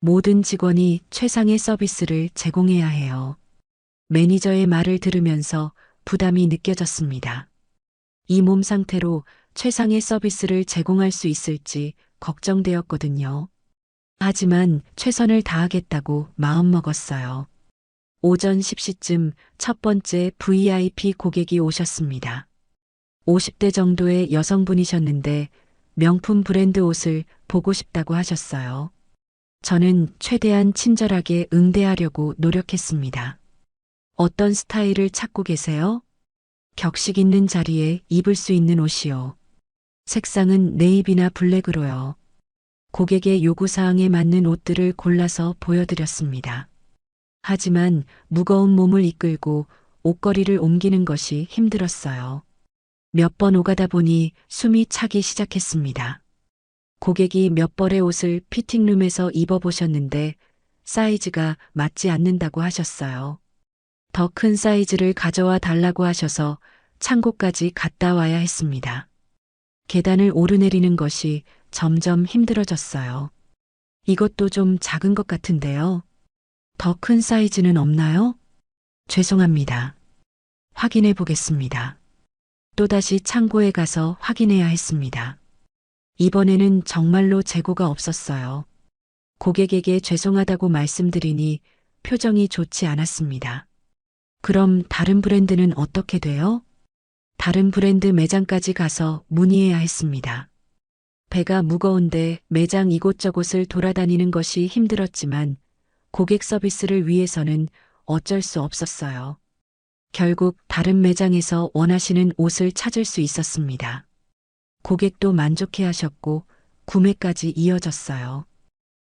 모든 직원이 최상의 서비스를 제공해야 해요. 매니저의 말을 들으면서 부담이 느껴졌습니다. 이 몸 상태로 최상의 서비스를 제공할 수 있을지 걱정되었거든요. 하지만 최선을 다하겠다고 마음먹었어요. 오전 10시쯤 첫 번째 VIP 고객이 오셨습니다. 50대 정도의 여성분이셨는데 명품 브랜드 옷을 보고 싶다고 하셨어요. 저는 최대한 친절하게 응대하려고 노력했습니다. 어떤 스타일을 찾고 계세요? 격식 있는 자리에 입을 수 있는 옷이요. 색상은 네이비나 블랙으로요. 고객의 요구사항에 맞는 옷들을 골라서 보여드렸습니다. 하지만 무거운 몸을 이끌고 옷걸이를 옮기는 것이 힘들었어요. 몇 번 오가다 보니 숨이 차기 시작했습니다. 고객이 몇 벌의 옷을 피팅룸에서 입어보셨는데 사이즈가 맞지 않는다고 하셨어요. 더 큰 사이즈를 가져와 달라고 하셔서 창고까지 갔다 와야 했습니다. 계단을 오르내리는 것이 점점 힘들어졌어요. 이것도 좀 작은 것 같은데요. 더 큰 사이즈는 없나요? 죄송합니다. 확인해 보겠습니다. 또다시 창고에 가서 확인해야 했습니다. 이번에는 정말로 재고가 없었어요. 고객에게 죄송하다고 말씀드리니 표정이 좋지 않았습니다. 그럼 다른 브랜드는 어떻게 돼요? 다른 브랜드 매장까지 가서 문의해야 했습니다. 배가 무거운데 매장 이곳저곳을 돌아다니는 것이 힘들었지만 고객 서비스를 위해서는 어쩔 수 없었어요. 결국 다른 매장에서 원하시는 옷을 찾을 수 있었습니다. 고객도 만족해 하셨고 구매까지 이어졌어요.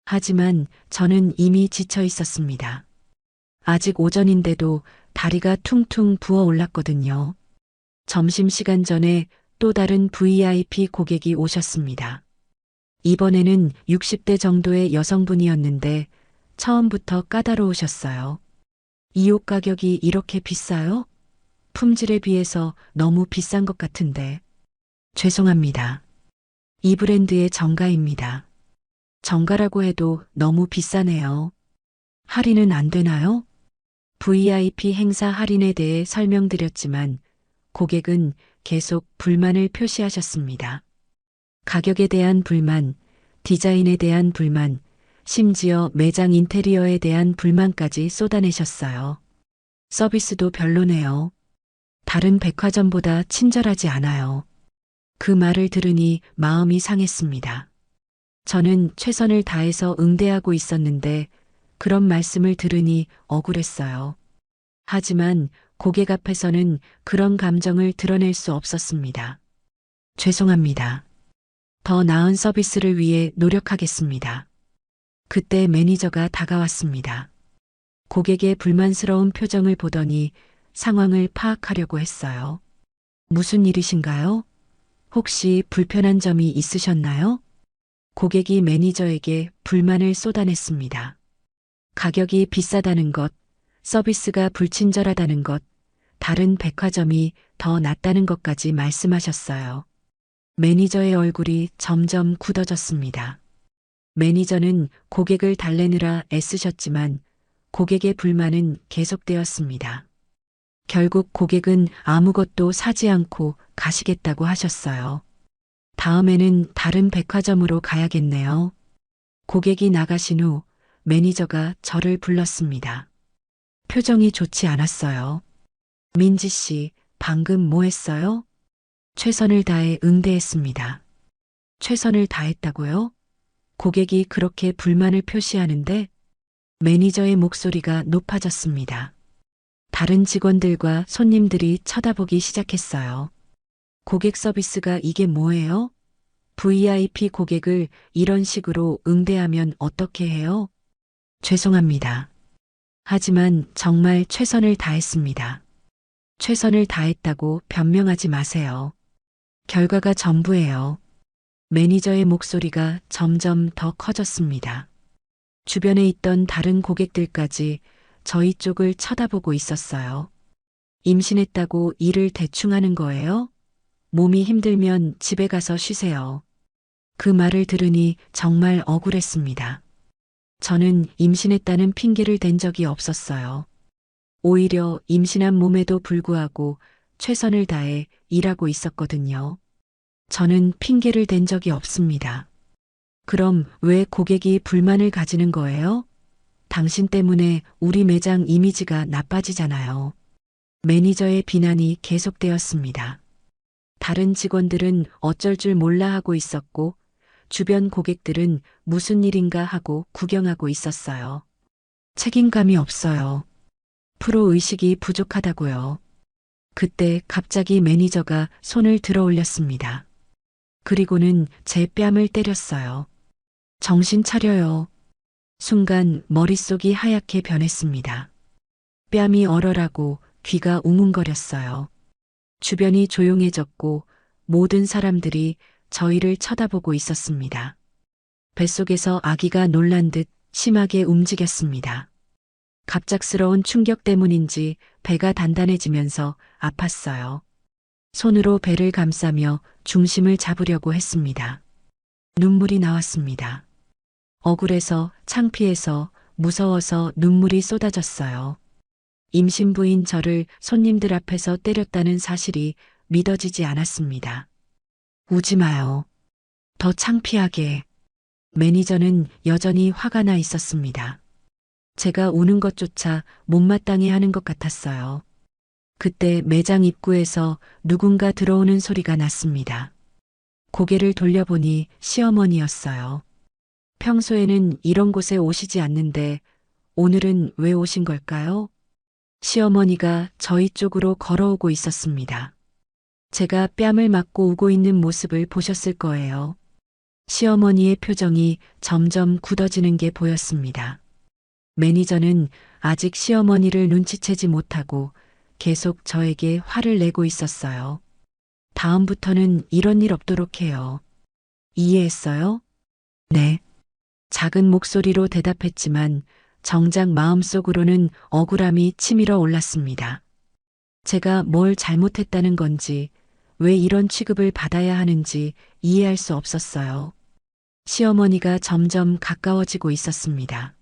하지만 저는 이미 지쳐 있었습니다. 아직 오전인데도 다리가 퉁퉁 부어 올랐거든요. 점심시간 전에 또 다른 VIP 고객이 오셨습니다. 이번에는 60대 정도의 여성분이었는데 처음부터 까다로우셨어요. 이 옷 가격이 이렇게 비싸요? 품질에 비해서 너무 비싼 것 같은데. 죄송합니다. 이 브랜드의 정가입니다. 정가라고 해도 너무 비싸네요. 할인은 안 되나요? VIP 행사 할인에 대해 설명드렸지만 고객은 계속 불만을 표시하셨습니다. 가격에 대한 불만, 디자인에 대한 불만, 심지어 매장 인테리어에 대한 불만까지 쏟아내셨어요. 서비스도 별로네요. 다른 백화점보다 친절하지 않아요. 그 말을 들으니 마음이 상했습니다. 저는 최선을 다해서 응대하고 있었는데 그런 말씀을 들으니 억울했어요. 하지만 고객 앞에서는 그런 감정을 드러낼 수 없었습니다. 죄송합니다. 더 나은 서비스를 위해 노력하겠습니다. 그때 매니저가 다가왔습니다. 고객의 불만스러운 표정을 보더니 상황을 파악하려고 했어요. 무슨 일이신가요? 혹시 불편한 점이 있으셨나요? 고객이 매니저에게 불만을 쏟아냈습니다. 가격이 비싸다는 것, 서비스가 불친절하다는 것, 다른 백화점이 더 낫다는 것까지 말씀하셨어요. 매니저의 얼굴이 점점 굳어졌습니다. 매니저는 고객을 달래느라 애쓰셨지만 고객의 불만은 계속되었습니다. 결국 고객은 아무것도 사지 않고 가시겠다고 하셨어요. 다음에는 다른 백화점으로 가야겠네요. 고객이 나가신 후 매니저가 저를 불렀습니다. 표정이 좋지 않았어요. 민지 씨, 방금 뭐 했어요? 최선을 다해 응대했습니다. 최선을 다했다고요? 고객이 그렇게 불만을 표시하는데 매니저의 목소리가 높아졌습니다. 다른 직원들과 손님들이 쳐다보기 시작했어요. 고객 서비스가 이게 뭐예요? VIP 고객을 이런 식으로 응대하면 어떻게 해요? 죄송합니다. 하지만 정말 최선을 다했습니다. 최선을 다했다고 변명하지 마세요. 결과가 전부예요. 매니저의 목소리가 점점 더 커졌습니다. 주변에 있던 다른 고객들까지 저희 쪽을 쳐다보고 있었어요. 임신했다고 일을 대충 하는 거예요? 몸이 힘들면 집에 가서 쉬세요. 그 말을 들으니 정말 억울했습니다. 저는 임신했다는 핑계를 댄 적이 없었어요. 오히려 임신한 몸에도 불구하고 최선을 다해 일하고 있었거든요. 저는 핑계를 댄 적이 없습니다. 그럼 왜 고객이 불만을 가지는 거예요? 당신 때문에 우리 매장 이미지가 나빠지잖아요. 매니저의 비난이 계속되었습니다. 다른 직원들은 어쩔 줄 몰라 하고 있었고, 주변 고객들은 무슨 일인가 하고 구경하고 있었어요. 책임감이 없어요. 프로 의식이 부족하다고요. 그때 갑자기 매니저가 손을 들어 올렸습니다. 그리고는 제 뺨을 때렸어요. 정신 차려요. 순간 머릿속이 하얗게 변했습니다. 뺨이 얼얼하고 귀가 웅웅거렸어요. 주변이 조용해졌고 모든 사람들이 저희를 쳐다보고 있었습니다. 뱃속에서 아기가 놀란 듯 심하게 움직였습니다. 갑작스러운 충격 때문인지 배가 단단해지면서 아팠어요. 손으로 배를 감싸며 중심을 잡으려고 했습니다. 눈물이 나왔습니다. 억울해서, 창피해서, 무서워서 눈물이 쏟아졌어요. 임신부인 저를 손님들 앞에서 때렸다는 사실이 믿어지지 않았습니다. 우지 마요. 더 창피하게. 매니저는 여전히 화가 나 있었습니다. 제가 우는 것조차 못마땅해 하는 것 같았어요. 그때 매장 입구에서 누군가 들어오는 소리가 났습니다. 고개를 돌려보니 시어머니였어요. 평소에는 이런 곳에 오시지 않는데 오늘은 왜 오신 걸까요? 시어머니가 저희 쪽으로 걸어오고 있었습니다. 제가 뺨을 맞고 우고 있는 모습을 보셨을 거예요. 시어머니의 표정이 점점 굳어지는 게 보였습니다. 매니저는 아직 시어머니를 눈치채지 못하고 계속 저에게 화를 내고 있었어요. 다음부터는 이런 일 없도록 해요. 이해했어요? 네. 작은 목소리로 대답했지만 정작 마음속으로는 억울함이 치밀어 올랐습니다. 제가 뭘 잘못했다는 건지, 왜 이런 취급을 받아야 하는지 이해할 수 없었어요. 시어머니가 점점 가까워지고 있었습니다.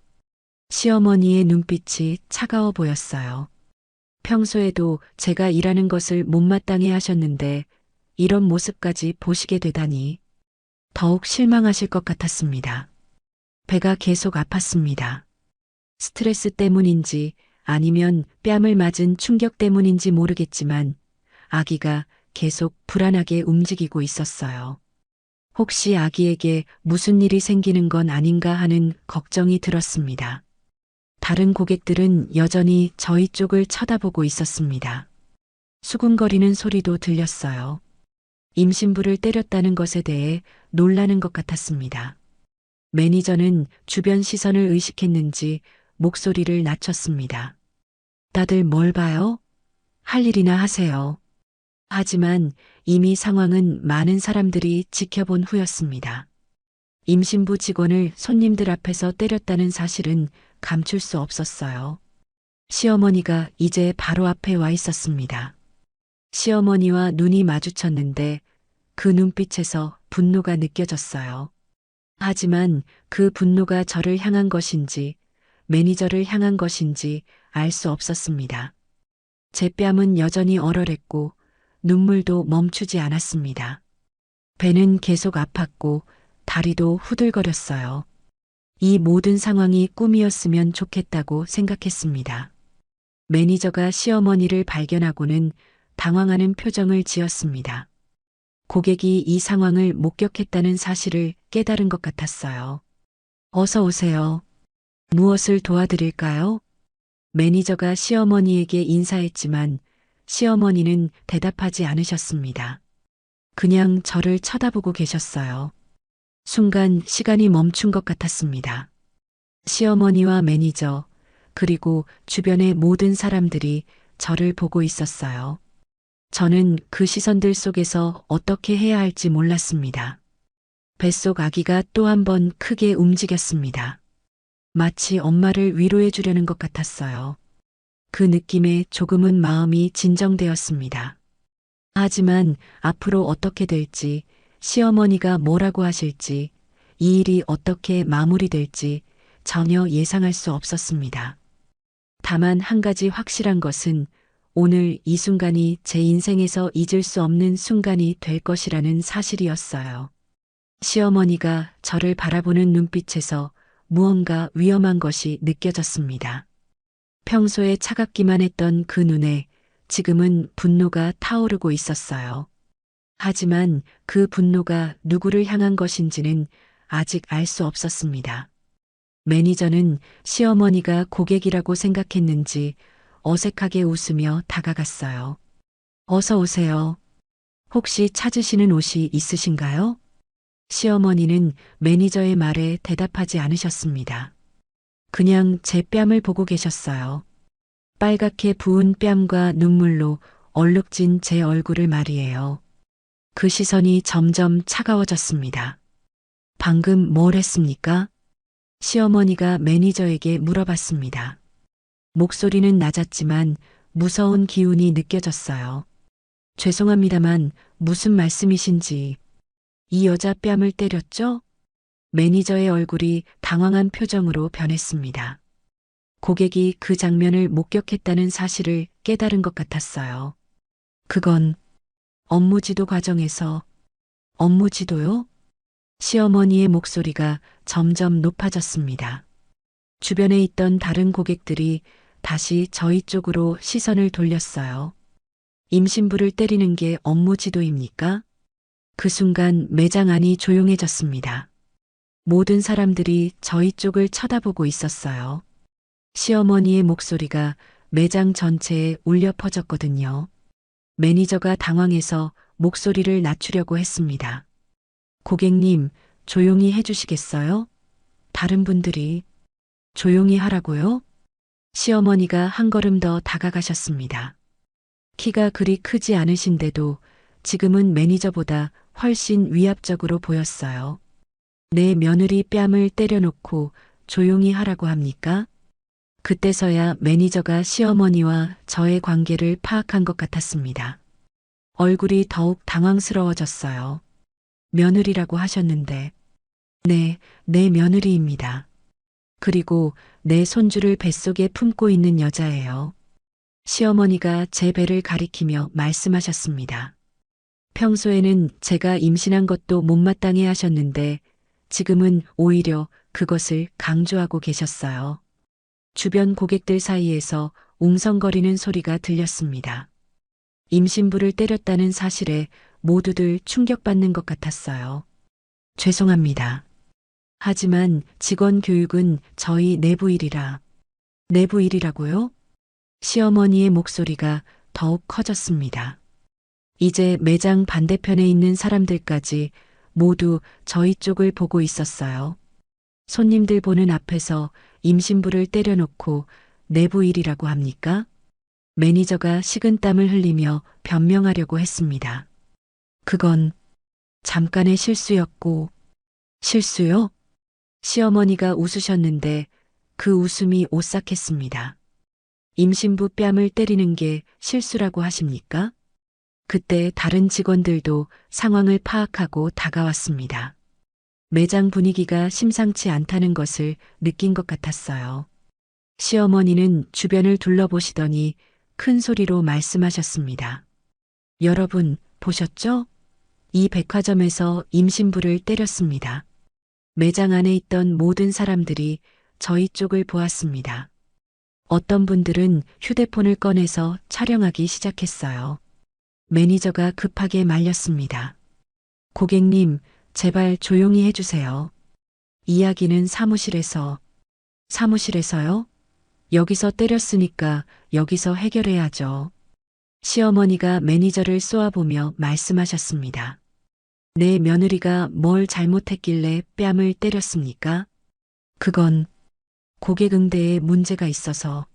시어머니의 눈빛이 차가워 보였어요. 평소에도 제가 일하는 것을 못마땅해 하셨는데 이런 모습까지 보시게 되다니 더욱 실망하실 것 같았습니다. 배가 계속 아팠습니다. 스트레스 때문인지 아니면 뺨을 맞은 충격 때문인지 모르겠지만 아기가 계속 불안하게 움직이고 있었어요. 혹시 아기에게 무슨 일이 생기는 건 아닌가 하는 걱정이 들었습니다. 다른 고객들은 여전히 저희 쪽을 쳐다보고 있었습니다. 수군거리는 소리도 들렸어요. 임신부를 때렸다는 것에 대해 놀라는 것 같았습니다. 매니저는 주변 시선을 의식했는지 목소리를 낮췄습니다. 다들 뭘 봐요? 할 일이나 하세요. 하지만 이미 상황은 많은 사람들이 지켜본 후였습니다. 임신부 직원을 손님들 앞에서 때렸다는 사실은 감출 수 없었어요. 시어머니가 이제 바로 앞에 와 있었습니다. 시어머니와 눈이 마주쳤는데 그 눈빛에서 분노가 느껴졌어요. 하지만 그 분노가 저를 향한 것인지 매니저를 향한 것인지 알 수 없었습니다. 제 뺨은 여전히 얼얼했고 눈물도 멈추지 않았습니다. 배는 계속 아팠고 다리도 후들거렸어요. 이 모든 상황이 꿈이었으면 좋겠다고 생각했습니다. 매니저가 시어머니를 발견하고는 당황하는 표정을 지었습니다. 고객이 이 상황을 목격했다는 사실을 깨달은 것 같았어요. 어서 오세요. 무엇을 도와드릴까요? 매니저가 시어머니에게 인사했지만 시어머니는 대답하지 않으셨습니다. 그냥 저를 쳐다보고 계셨어요. 순간 시간이 멈춘 것 같았습니다. 시어머니와 매니저, 그리고 주변의 모든 사람들이 저를 보고 있었어요. 저는 그 시선들 속에서 어떻게 해야 할지 몰랐습니다. 뱃속 아기가 또 한 번 크게 움직였습니다. 마치 엄마를 위로해 주려는 것 같았어요. 그 느낌에 조금은 마음이 진정되었습니다. 하지만 앞으로 어떻게 될지, 시어머니가 뭐라고 하실지, 이 일이 어떻게 마무리될지 전혀 예상할 수 없었습니다. 다만 한 가지 확실한 것은 오늘 이 순간이 제 인생에서 잊을 수 없는 순간이 될 것이라는 사실이었어요. 시어머니가 저를 바라보는 눈빛에서 무언가 위험한 것이 느껴졌습니다. 평소에 차갑기만 했던 그 눈에 지금은 분노가 타오르고 있었어요. 하지만 그 분노가 누구를 향한 것인지는 아직 알 수 없었습니다. 매니저는 시어머니가 고객이라고 생각했는지 어색하게 웃으며 다가갔어요. 어서 오세요. 혹시 찾으시는 옷이 있으신가요? 시어머니는 매니저의 말에 대답하지 않으셨습니다. 그냥 제 뺨을 보고 계셨어요. 빨갛게 부은 뺨과 눈물로 얼룩진 제 얼굴을 말이에요. 그 시선이 점점 차가워졌습니다. 방금 뭘 했습니까? 시어머니가 매니저에게 물어봤습니다. 목소리는 낮았지만 무서운 기운이 느껴졌어요. 죄송합니다만 무슨 말씀이신지. 이 여자 뺨을 때렸죠? 매니저의 얼굴이 당황한 표정으로 변했습니다. 고객이 그 장면을 목격했다는 사실을 깨달은 것 같았어요. 그건 업무 지도 과정에서. 업무 지도요? 시어머니의 목소리가 점점 높아졌습니다. 주변에 있던 다른 고객들이 다시 저희 쪽으로 시선을 돌렸어요. 임신부를 때리는 게 업무 지도입니까? 그 순간 매장 안이 조용해졌습니다. 모든 사람들이 저희 쪽을 쳐다보고 있었어요. 시어머니의 목소리가 매장 전체에 울려 퍼졌거든요. 매니저가 당황해서 목소리를 낮추려고 했습니다. 고객님, 조용히 해주시겠어요? 다른 분들이. 조용히 하라고요? 시어머니가 한 걸음 더 다가가셨습니다. 키가 그리 크지 않으신데도 지금은 매니저보다 훨씬 위압적으로 보였어요. 내 며느리 뺨을 때려놓고 조용히 하라고 합니까? 그때서야 매니저가 시어머니와 저의 관계를 파악한 것 같았습니다. 얼굴이 더욱 당황스러워졌어요. 며느리라고 하셨는데. 네, 내 며느리입니다. 그리고 내 손주를 뱃속에 품고 있는 여자예요. 시어머니가 제 배를 가리키며 말씀하셨습니다. 평소에는 제가 임신한 것도 못마땅해 하셨는데 지금은 오히려 그것을 강조하고 계셨어요. 주변 고객들 사이에서 웅성거리는 소리가 들렸습니다. 임신부를 때렸다는 사실에 모두들 충격받는 것 같았어요. 죄송합니다. 하지만 직원 교육은 저희 내부 일이라. 내부 일이라고요? 시어머니의 목소리가 더욱 커졌습니다. 이제 매장 반대편에 있는 사람들까지 모두 저희 쪽을 보고 있었어요. 손님들 보는 앞에서 임신부를 때려놓고 내부 일이라고 합니까? 매니저가 식은땀을 흘리며 변명하려고 했습니다. 그건 잠깐의 실수였고. 실수요? 시어머니가 웃으셨는데 그 웃음이 오싹했습니다. 임신부 뺨을 때리는 게 실수라고 하십니까? 그때 다른 직원들도 상황을 파악하고 다가왔습니다. 매장 분위기가 심상치 않다는 것을 느낀 것 같았어요. 시어머니는 주변을 둘러보시더니 큰 소리로 말씀하셨습니다. 여러분, 보셨죠? 이 백화점에서 임신부를 때렸습니다. 매장 안에 있던 모든 사람들이 저희 쪽을 보았습니다. 어떤 분들은 휴대폰을 꺼내서 촬영하기 시작했어요. 매니저가 급하게 말렸습니다. 고객님, 제발 조용히 해주세요. 이야기는 사무실에서. 사무실에서요? 여기서 때렸으니까 여기서 해결해야죠. 시어머니가 매니저를 쏘아보며 말씀하셨습니다. 내 며느리가 뭘 잘못했길래 뺨을 때렸습니까? 그건 고객 응대에 문제가 있어서.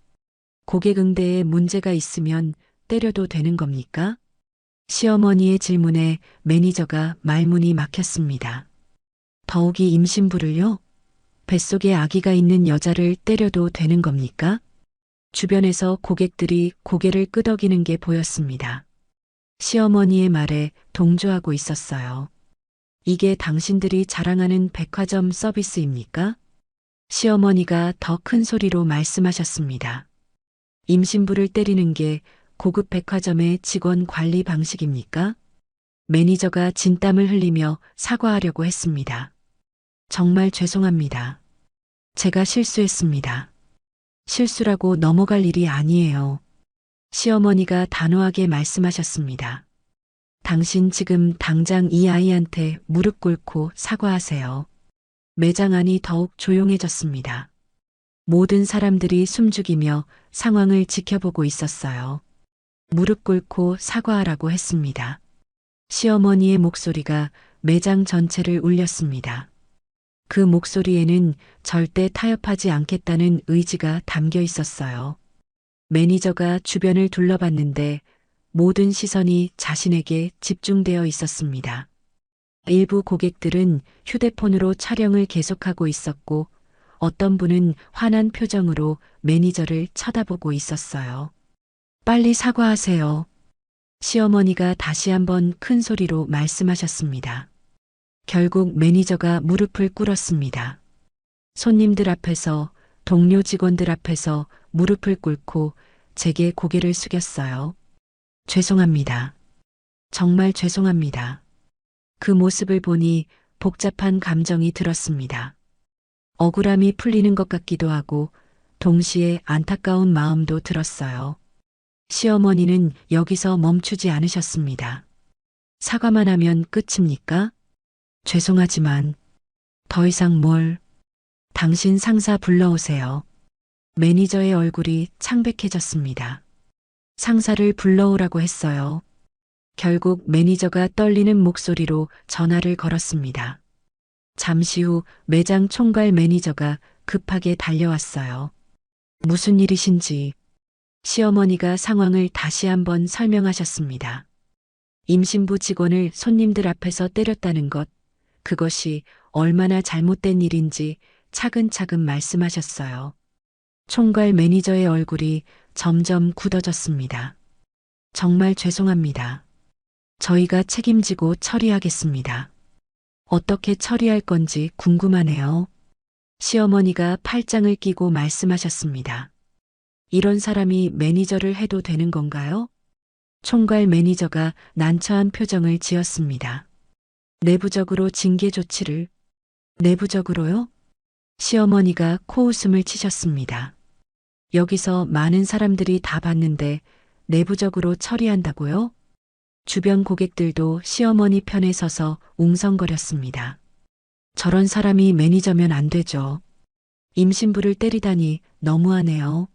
고객 응대에 문제가 있으면 때려도 되는 겁니까? 시어머니의 질문에 매니저가 말문이 막혔습니다. 더욱이 임신부를요? 뱃속에 아기가 있는 여자를 때려도 되는 겁니까? 주변에서 고객들이 고개를 끄덕이는 게 보였습니다. 시어머니의 말에 동조하고 있었어요. 이게 당신들이 자랑하는 백화점 서비스입니까? 시어머니가 더 큰 소리로 말씀하셨습니다. 임신부를 때리는 게 고급 백화점의 직원 관리 방식입니까? 매니저가 진땀을 흘리며 사과하려고 했습니다. 정말 죄송합니다. 제가 실수했습니다. 실수라고 넘어갈 일이 아니에요. 시어머니가 단호하게 말씀하셨습니다. 당신 지금 당장 이 아이한테 무릎 꿇고 사과하세요. 매장 안이 더욱 조용해졌습니다. 모든 사람들이 숨죽이며 상황을 지켜보고 있었어요. 무릎 꿇고 사과하라고 했습니다. 시어머니의 목소리가 매장 전체를 울렸습니다. 그 목소리에는 절대 타협하지 않겠다는 의지가 담겨 있었어요. 매니저가 주변을 둘러봤는데 모든 시선이 자신에게 집중되어 있었습니다. 일부 고객들은 휴대폰으로 촬영을 계속하고 있었고 어떤 분은 화난 표정으로 매니저를 쳐다보고 있었어요. 빨리 사과하세요. 시어머니가 다시 한번 큰 소리로 말씀하셨습니다. 결국 매니저가 무릎을 꿇었습니다. 손님들 앞에서, 동료 직원들 앞에서 무릎을 꿇고 제게 고개를 숙였어요. 죄송합니다. 정말 죄송합니다. 그 모습을 보니 복잡한 감정이 들었습니다. 억울함이 풀리는 것 같기도 하고 동시에 안타까운 마음도 들었어요. 시어머니는 여기서 멈추지 않으셨습니다. 사과만 하면 끝입니까? 죄송하지만 더 이상 당신 상사 불러오세요. 매니저의 얼굴이 창백해졌습니다. 상사를 불러오라고 했어요. 결국 매니저가 떨리는 목소리로 전화를 걸었습니다. 잠시 후 매장 총괄 매니저가 급하게 달려왔어요. 무슨 일이신지 시어머니가 상황을 다시 한번 설명하셨습니다. 임신부 직원을 손님들 앞에서 때렸다는 것, 그것이 얼마나 잘못된 일인지 차근차근 말씀하셨어요. 총괄 매니저의 얼굴이 점점 굳어졌습니다. 정말 죄송합니다. 저희가 책임지고 처리하겠습니다. 어떻게 처리할 건지 궁금하네요. 시어머니가 팔짱을 끼고 말씀하셨습니다. 이런 사람이 매니저를 해도 되는 건가요? 총괄 매니저가 난처한 표정을 지었습니다. 내부적으로 징계 조치를. 내부적으로요? 시어머니가 코웃음을 치셨습니다. 여기서 많은 사람들이 다 봤는데 내부적으로 처리한다고요? 주변 고객들도 시어머니 편에 서서 웅성거렸습니다. 저런 사람이 매니저면 안 되죠. 임신부를 때리다니 너무하네요.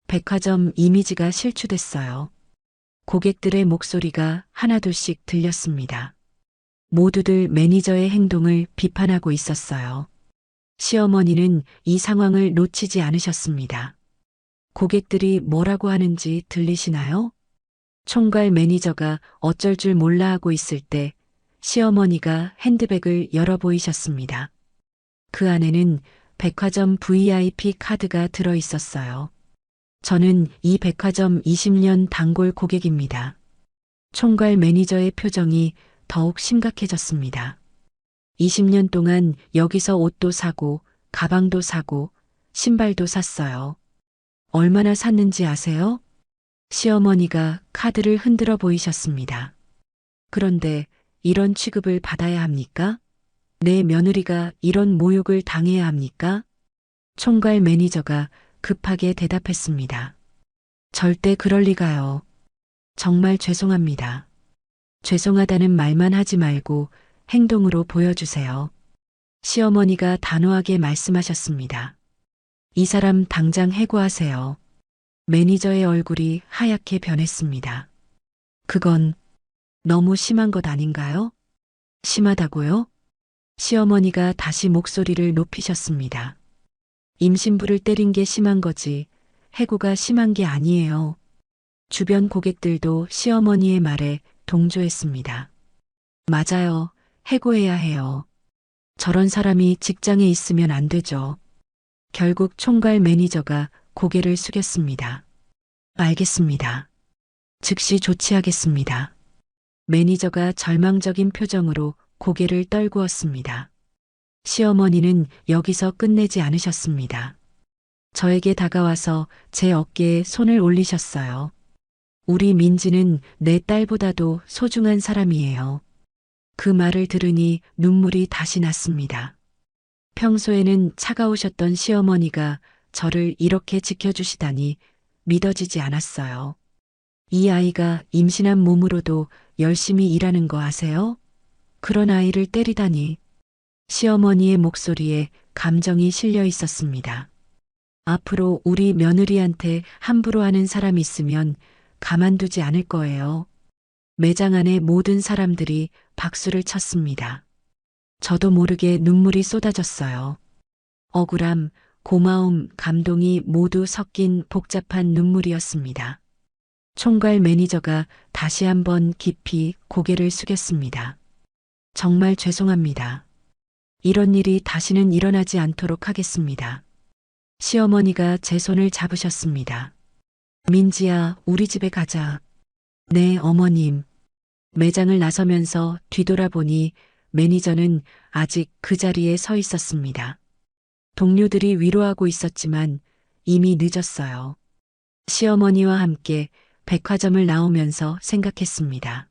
백화점 이미지가 실추됐어요. 고객들의 목소리가 하나둘씩 들렸습니다. 모두들 매니저의 행동을 비판하고 있었어요. 시어머니는 이 상황을 놓치지 않으셨습니다. 고객들이 뭐라고 하는지 들리시나요? 총괄 매니저가 어쩔 줄 몰라 하고 있을 때 시어머니가 핸드백을 열어 보이셨습니다. 그 안에는 백화점 VIP 카드가 들어 있었어요. 저는 이 백화점 20년 단골 고객입니다. 총괄 매니저의 표정이 더욱 심각해졌습니다. 20년 동안 여기서 옷도 사고, 가방도 사고, 신발도 샀어요. 얼마나 샀는지 아세요? 시어머니가 카드를 흔들어 보이셨습니다. 그런데 이런 취급을 받아야 합니까? 내 며느리가 이런 모욕을 당해야 합니까? 총괄 매니저가 급하게 대답했습니다. 절대 그럴 리가요. 정말 죄송합니다. 죄송하다는 말만 하지 말고 행동으로 보여주세요. 시어머니가 단호하게 말씀하셨습니다. 이 사람 당장 해고하세요. 매니저의 얼굴이 하얗게 변했습니다. 그건 너무 심한 것 아닌가요? 심하다고요? 시어머니가 다시 목소리를 높이셨습니다. 임신부를 때린 게 심한 거지 해고가 심한 게 아니에요. 주변 고객들도 시어머니의 말에 동조했습니다. 맞아요. 해고해야 해요. 저런 사람이 직장에 있으면 안 되죠. 결국 총괄 매니저가 고개를 숙였습니다. 알겠습니다. 즉시 조치하겠습니다. 매니저가 절망적인 표정으로 고개를 떨구었습니다. 시어머니는 여기서 끝내지 않으셨습니다. 저에게 다가와서 제 어깨에 손을 올리셨어요. 우리 민지는 내 딸보다도 소중한 사람이에요. 그 말을 들으니 눈물이 다시 났습니다. 평소에는 차가우셨던 시어머니가 저를 이렇게 지켜주시다니 믿어지지 않았어요. 이 아이가 임신한 몸으로도 열심히 일하는 거 아세요? 그런 아이를 때리다니. 시어머니의 목소리에 감정이 실려 있었습니다. 앞으로 우리 며느리한테 함부로 하는 사람 있으면 가만두지 않을 거예요. 매장 안의 모든 사람들이 박수를 쳤습니다. 저도 모르게 눈물이 쏟아졌어요. 억울함, 고마움, 감동이 모두 섞인 복잡한 눈물이었습니다. 총괄 매니저가 다시 한번 깊이 고개를 숙였습니다. 정말 죄송합니다. 이런 일이 다시는 일어나지 않도록 하겠습니다. 시어머니가 제 손을 잡으셨습니다. 민지야, 우리 집에 가자. 네, 어머님. 매장을 나서면서 뒤돌아보니 매니저는 아직 그 자리에 서 있었습니다. 동료들이 위로하고 있었지만 이미 늦었어요. 시어머니와 함께 백화점을 나오면서 생각했습니다.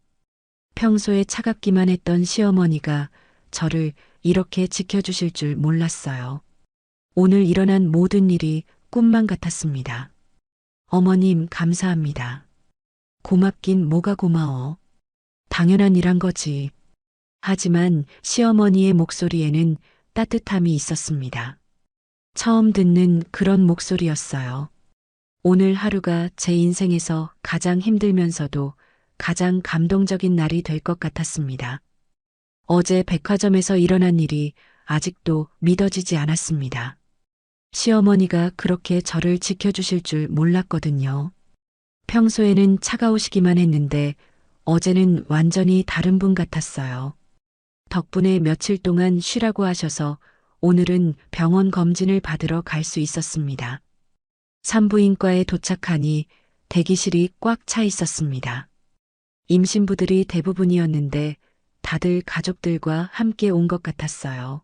평소에 차갑기만 했던 시어머니가 저를 이렇게 지켜주실 줄 몰랐어요. 오늘 일어난 모든 일이 꿈만 같았습니다. 어머님, 감사합니다. 고맙긴 뭐가 고마워. 당연한 일한 거지. 하지만 시어머니의 목소리에는 따뜻함이 있었습니다. 처음 듣는 그런 목소리였어요. 오늘 하루가 제 인생에서 가장 힘들면서도 가장 감동적인 날이 될 것 같았습니다. 어제 백화점에서 일어난 일이 아직도 믿어지지 않았습니다. 시어머니가 그렇게 저를 지켜주실 줄 몰랐거든요. 평소에는 차가우시기만 했는데 어제는 완전히 다른 분 같았어요. 덕분에 며칠 동안 쉬라고 하셔서 오늘은 병원 검진을 받으러 갈 수 있었습니다. 산부인과에 도착하니 대기실이 꽉 차 있었습니다. 임신부들이 대부분이었는데 다들 가족들과 함께 온 것 같았어요.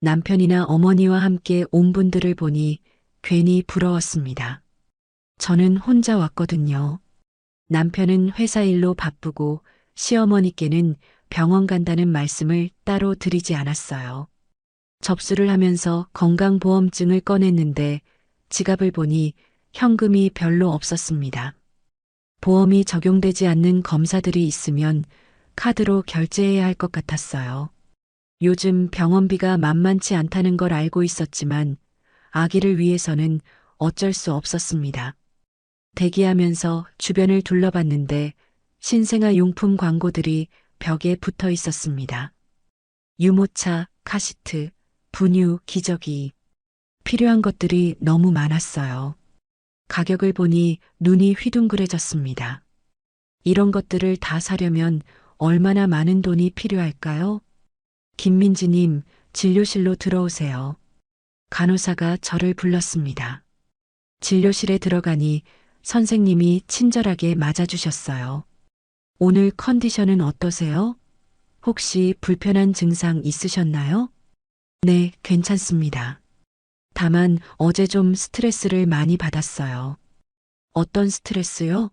남편이나 어머니와 함께 온 분들을 보니 괜히 부러웠습니다. 저는 혼자 왔거든요. 남편은 회사 일로 바쁘고 시어머니께는 병원 간다는 말씀을 따로 드리지 않았어요. 접수를 하면서 건강보험증을 꺼냈는데 지갑을 보니 현금이 별로 없었습니다. 보험이 적용되지 않는 검사들이 있으면 카드로 결제해야 할 것 같았어요. 요즘 병원비가 만만치 않다는 걸 알고 있었지만 아기를 위해서는 어쩔 수 없었습니다. 대기하면서 주변을 둘러봤는데 신생아 용품 광고들이 벽에 붙어 있었습니다. 유모차, 카시트, 분유, 기저귀. 필요한 것들이 너무 많았어요. 가격을 보니 눈이 휘둥그레졌습니다. 이런 것들을 다 사려면 얼마나 많은 돈이 필요할까요? 김민지님, 진료실로 들어오세요. 간호사가 저를 불렀습니다. 진료실에 들어가니 선생님이 친절하게 맞아주셨어요. 오늘 컨디션은 어떠세요? 혹시 불편한 증상 있으셨나요? 네, 괜찮습니다. 다만 어제 좀 스트레스를 많이 받았어요. 어떤 스트레스요?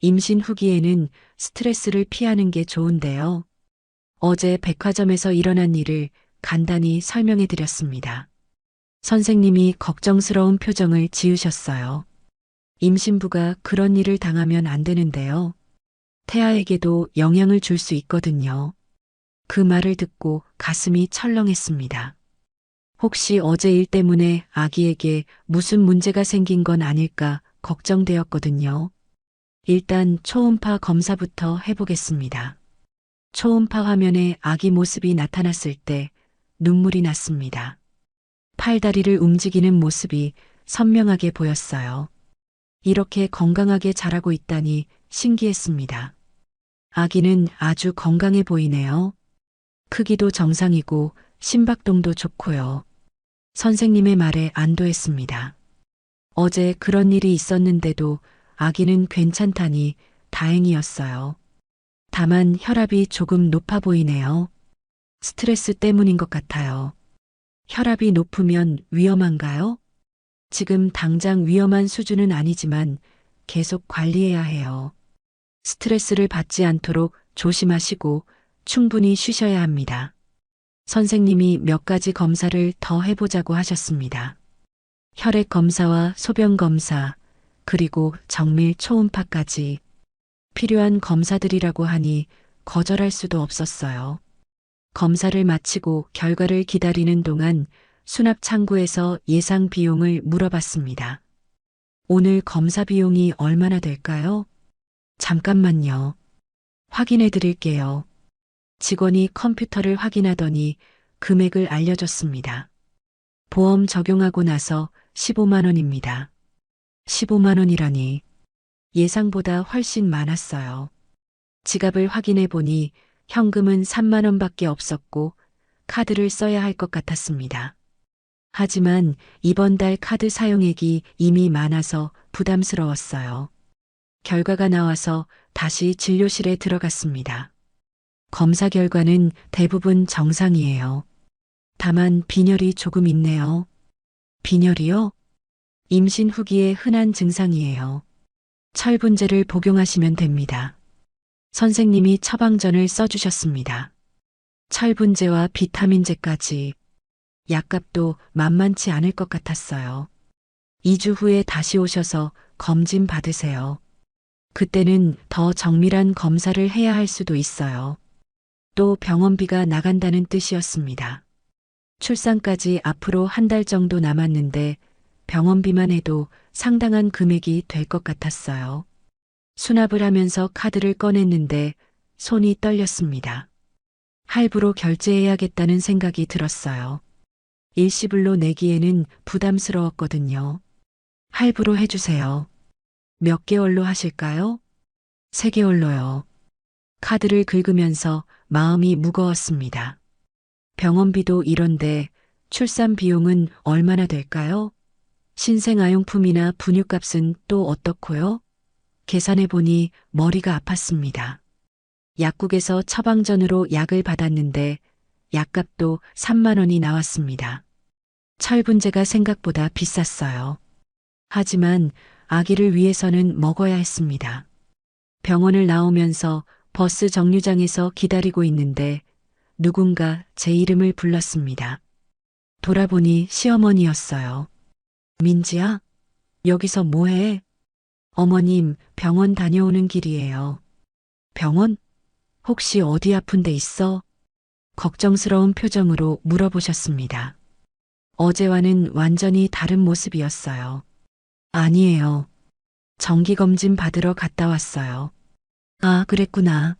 임신 후기에는 스트레스를 피하는 게 좋은데요. 어제 백화점에서 일어난 일을 간단히 설명해 드렸습니다. 선생님이 걱정스러운 표정을 지으셨어요. 임신부가 그런 일을 당하면 안 되는데요. 태아에게도 영향을 줄 수 있거든요. 그 말을 듣고 가슴이 철렁했습니다. 혹시 어제 일 때문에 아기에게 무슨 문제가 생긴 건 아닐까 걱정되었거든요. 일단 초음파 검사부터 해보겠습니다. 초음파 화면에 아기 모습이 나타났을 때 눈물이 났습니다. 팔다리를 움직이는 모습이 선명하게 보였어요. 이렇게 건강하게 자라고 있다니 신기했습니다. 아기는 아주 건강해 보이네요. 크기도 정상이고 심박동도 좋고요. 선생님의 말에 안도했습니다. 어제 그런 일이 있었는데도 아기는 괜찮다니 다행이었어요. 다만 혈압이 조금 높아 보이네요. 스트레스 때문인 것 같아요. 혈압이 높으면 위험한가요? 지금 당장 위험한 수준은 아니지만 계속 관리해야 해요. 스트레스를 받지 않도록 조심하시고 충분히 쉬셔야 합니다. 선생님이 몇 가지 검사를 더 해보자고 하셨습니다. 혈액 검사와 소변 검사, 그리고 정밀 초음파까지. 필요한 검사들이라고 하니 거절할 수도 없었어요. 검사를 마치고 결과를 기다리는 동안 수납 창구에서 예상 비용을 물어봤습니다. 오늘 검사 비용이 얼마나 될까요? 잠깐만요. 확인해 드릴게요. 직원이 컴퓨터를 확인하더니 금액을 알려줬습니다. 보험 적용하고 나서 15만 원입니다. 15만 원이라니 예상보다 훨씬 많았어요. 지갑을 확인해 보니 현금은 3만 원밖에 없었고 카드를 써야 할 것 같았습니다. 하지만 이번 달 카드 사용액이 이미 많아서 부담스러웠어요. 결과가 나와서 다시 진료실에 들어갔습니다. 검사 결과는 대부분 정상이에요. 다만 빈혈이 조금 있네요. 빈혈이요? 임신 후기의 흔한 증상이에요. 철분제를 복용하시면 됩니다. 선생님이 처방전을 써주셨습니다. 철분제와 비타민제까지. 약값도 만만치 않을 것 같았어요. 2주 후에 다시 오셔서 검진 받으세요. 그때는 더 정밀한 검사를 해야 할 수도 있어요. 또 병원비가 나간다는 뜻이었습니다. 출산까지 앞으로 한 달 정도 남았는데 병원비만 해도 상당한 금액이 될 것 같았어요. 수납을 하면서 카드를 꺼냈는데 손이 떨렸습니다. 할부로 결제해야겠다는 생각이 들었어요. 일시불로 내기에는 부담스러웠거든요. 할부로 해주세요. 몇 개월로 하실까요? 3개월로요. 카드를 긁으면서 마음이 무거웠습니다. 병원비도 이런데 출산 비용은 얼마나 될까요? 신생아용품이나 분유값은 또 어떻고요? 계산해보니 머리가 아팠습니다. 약국에서 처방전으로 약을 받았는데 약값도 3만 원이 나왔습니다. 철분제가 생각보다 비쌌어요. 하지만 아기를 위해서는 먹어야 했습니다. 병원을 나오면서 버스 정류장에서 기다리고 있는데 누군가 제 이름을 불렀습니다. 돌아보니 시어머니였어요. 민지야, 여기서 뭐해? 어머님, 병원 다녀오는 길이에요. 병원? 혹시 어디 아픈 데 있어? 걱정스러운 표정으로 물어보셨습니다. 어제와는 완전히 다른 모습이었어요. 아니에요. 정기검진 받으러 갔다 왔어요. 아, 그랬구나.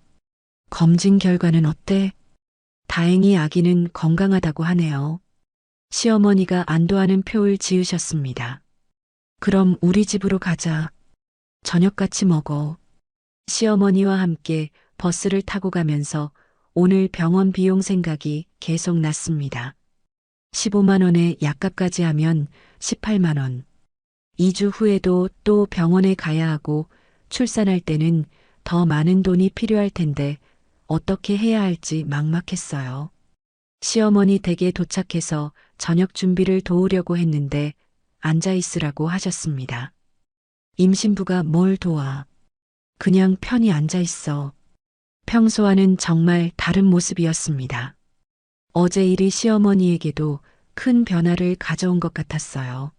검진 결과는 어때? 다행히 아기는 건강하다고 하네요. 시어머니가 안도하는 표를 지으셨습니다. 그럼 우리 집으로 가자. 저녁 같이 먹어. 시어머니와 함께 버스를 타고 가면서 오늘 병원 비용 생각이 계속 났습니다. 15만 원에 약값까지 하면 18만 원. 2주 후에도 또 병원에 가야 하고 출산할 때는 더 많은 돈이 필요할 텐데 어떻게 해야 할지 막막했어요. 시어머니 댁에 도착해서 저녁 준비를 도우려고 했는데 앉아 있으라고 하셨습니다. 임신부가 뭘 도와? 그냥 편히 앉아 있어. 평소와는 정말 다른 모습이었습니다. 어제 일이 시어머니에게도 큰 변화를 가져온 것 같았어요.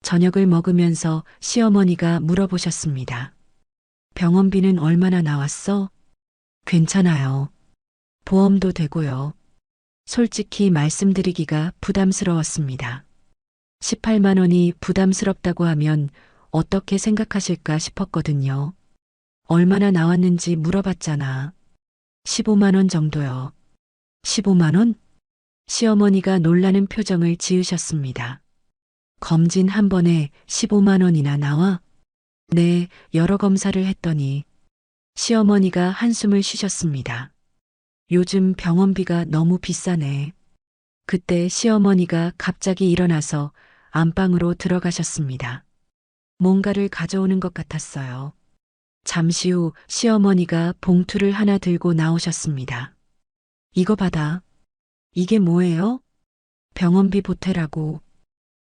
저녁을 먹으면서 시어머니가 물어보셨습니다. 병원비는 얼마나 나왔어? 괜찮아요. 보험도 되고요. 솔직히 말씀드리기가 부담스러웠습니다. 18만 원이 부담스럽다고 하면 어떻게 생각하실까 싶었거든요. 얼마나 나왔는지 물어봤잖아. 15만 원 정도요. 15만 원? 시어머니가 놀라는 표정을 지으셨습니다. 검진 한 번에 15만 원이나 나와? 네, 여러 검사를 했더니 시어머니가 한숨을 쉬셨습니다. 요즘 병원비가 너무 비싸네. 그때 시어머니가 갑자기 일어나서 안방으로 들어가셨습니다. 뭔가를 가져오는 것 같았어요. 잠시 후 시어머니가 봉투를 하나 들고 나오셨습니다. 이거 받아. 이게 뭐예요? 병원비 보태라고.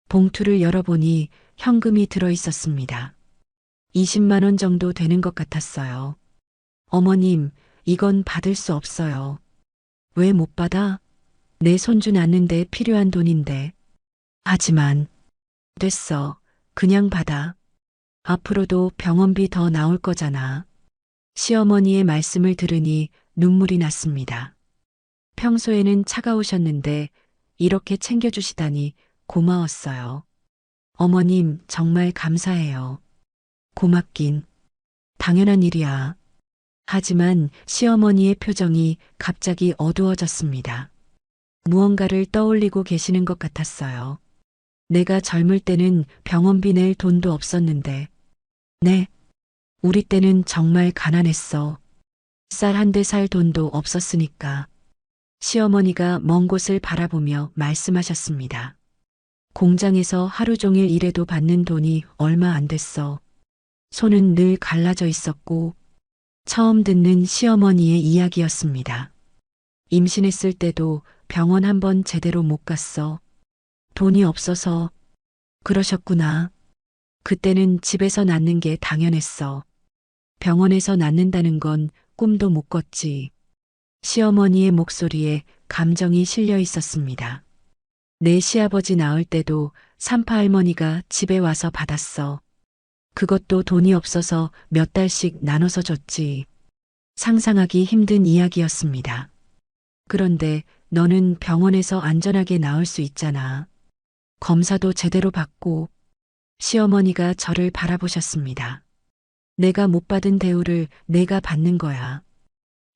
봉투를 열어보니 현금이 들어 있었습니다. 20만 원 정도 되는 것 같았어요. 어머님, 이건 받을 수 없어요. 왜 못 받아? 내 손주 낳는데 필요한 돈인데. 하지만, 됐어. 그냥 받아. 앞으로도 병원비 더 나올 거잖아. 시어머니의 말씀을 들으니 눈물이 났습니다. 평소에는 차가우셨는데 이렇게 챙겨주시다니 고마웠어요. 어머님, 정말 감사해요. 고맙긴. 당연한 일이야. 하지만 시어머니의 표정이 갑자기 어두워졌습니다. 무언가를 떠올리고 계시는 것 같았어요. 내가 젊을 때는 병원비 낼 돈도 없었는데. 네. 우리 때는 정말 가난했어. 쌀 한 대 살 돈도 없었으니까. 시어머니가 먼 곳을 바라보며 말씀하셨습니다. 공장에서 하루 종일 일해도 받는 돈이 얼마 안 됐어. 손은 늘 갈라져 있었고. 처음 듣는 시어머니의 이야기였습니다. 임신했을 때도 병원 한 번 제대로 못 갔어. 돈이 없어서. 그러셨구나. 그때는 집에서 낳는 게 당연했어. 병원에서 낳는다는 건 꿈도 못 꿨지. 시어머니의 목소리에 감정이 실려 있었습니다. 내 시아버지 낳을 때도 산파 할머니가 집에 와서 받았어. 그것도 돈이 없어서 몇 달씩 나눠서 줬지. 상상하기 힘든 이야기였습니다. 그런데 너는 병원에서 안전하게 나올 수 있잖아. 검사도 제대로 받고. 시어머니가 저를 바라보셨습니다. 내가 못 받은 대우를 내가 받는 거야.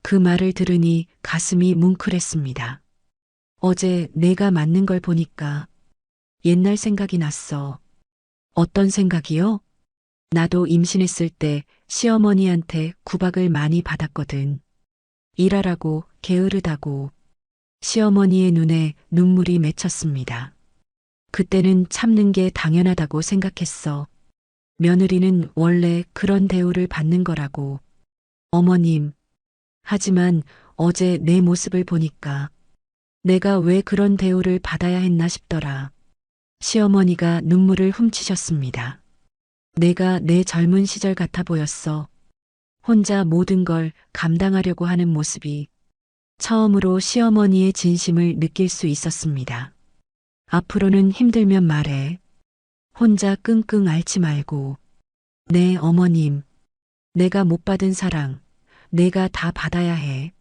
그 말을 들으니 가슴이 뭉클했습니다. 어제 내가 맞는 걸 보니까 옛날 생각이 났어. 어떤 생각이요? 나도 임신했을 때 시어머니한테 구박을 많이 받았거든. 일하라고, 게으르다고. 시어머니의 눈에 눈물이 맺혔습니다. 그때는 참는 게 당연하다고 생각했어. 며느리는 원래 그런 대우를 받는 거라고. 어머님. 하지만 어제 내 모습을 보니까 내가 왜 그런 대우를 받아야 했나 싶더라. 시어머니가 눈물을 훔치셨습니다. 내가 내 젊은 시절 같아 보였어. 혼자 모든 걸 감당하려고 하는 모습이. 처음으로 시어머니의 진심을 느낄 수 있었습니다. 앞으로는 힘들면 말해. 혼자 끙끙 앓지 말고. 네, 어머님. 내가 못 받은 사랑, 내가 다 받아야 해.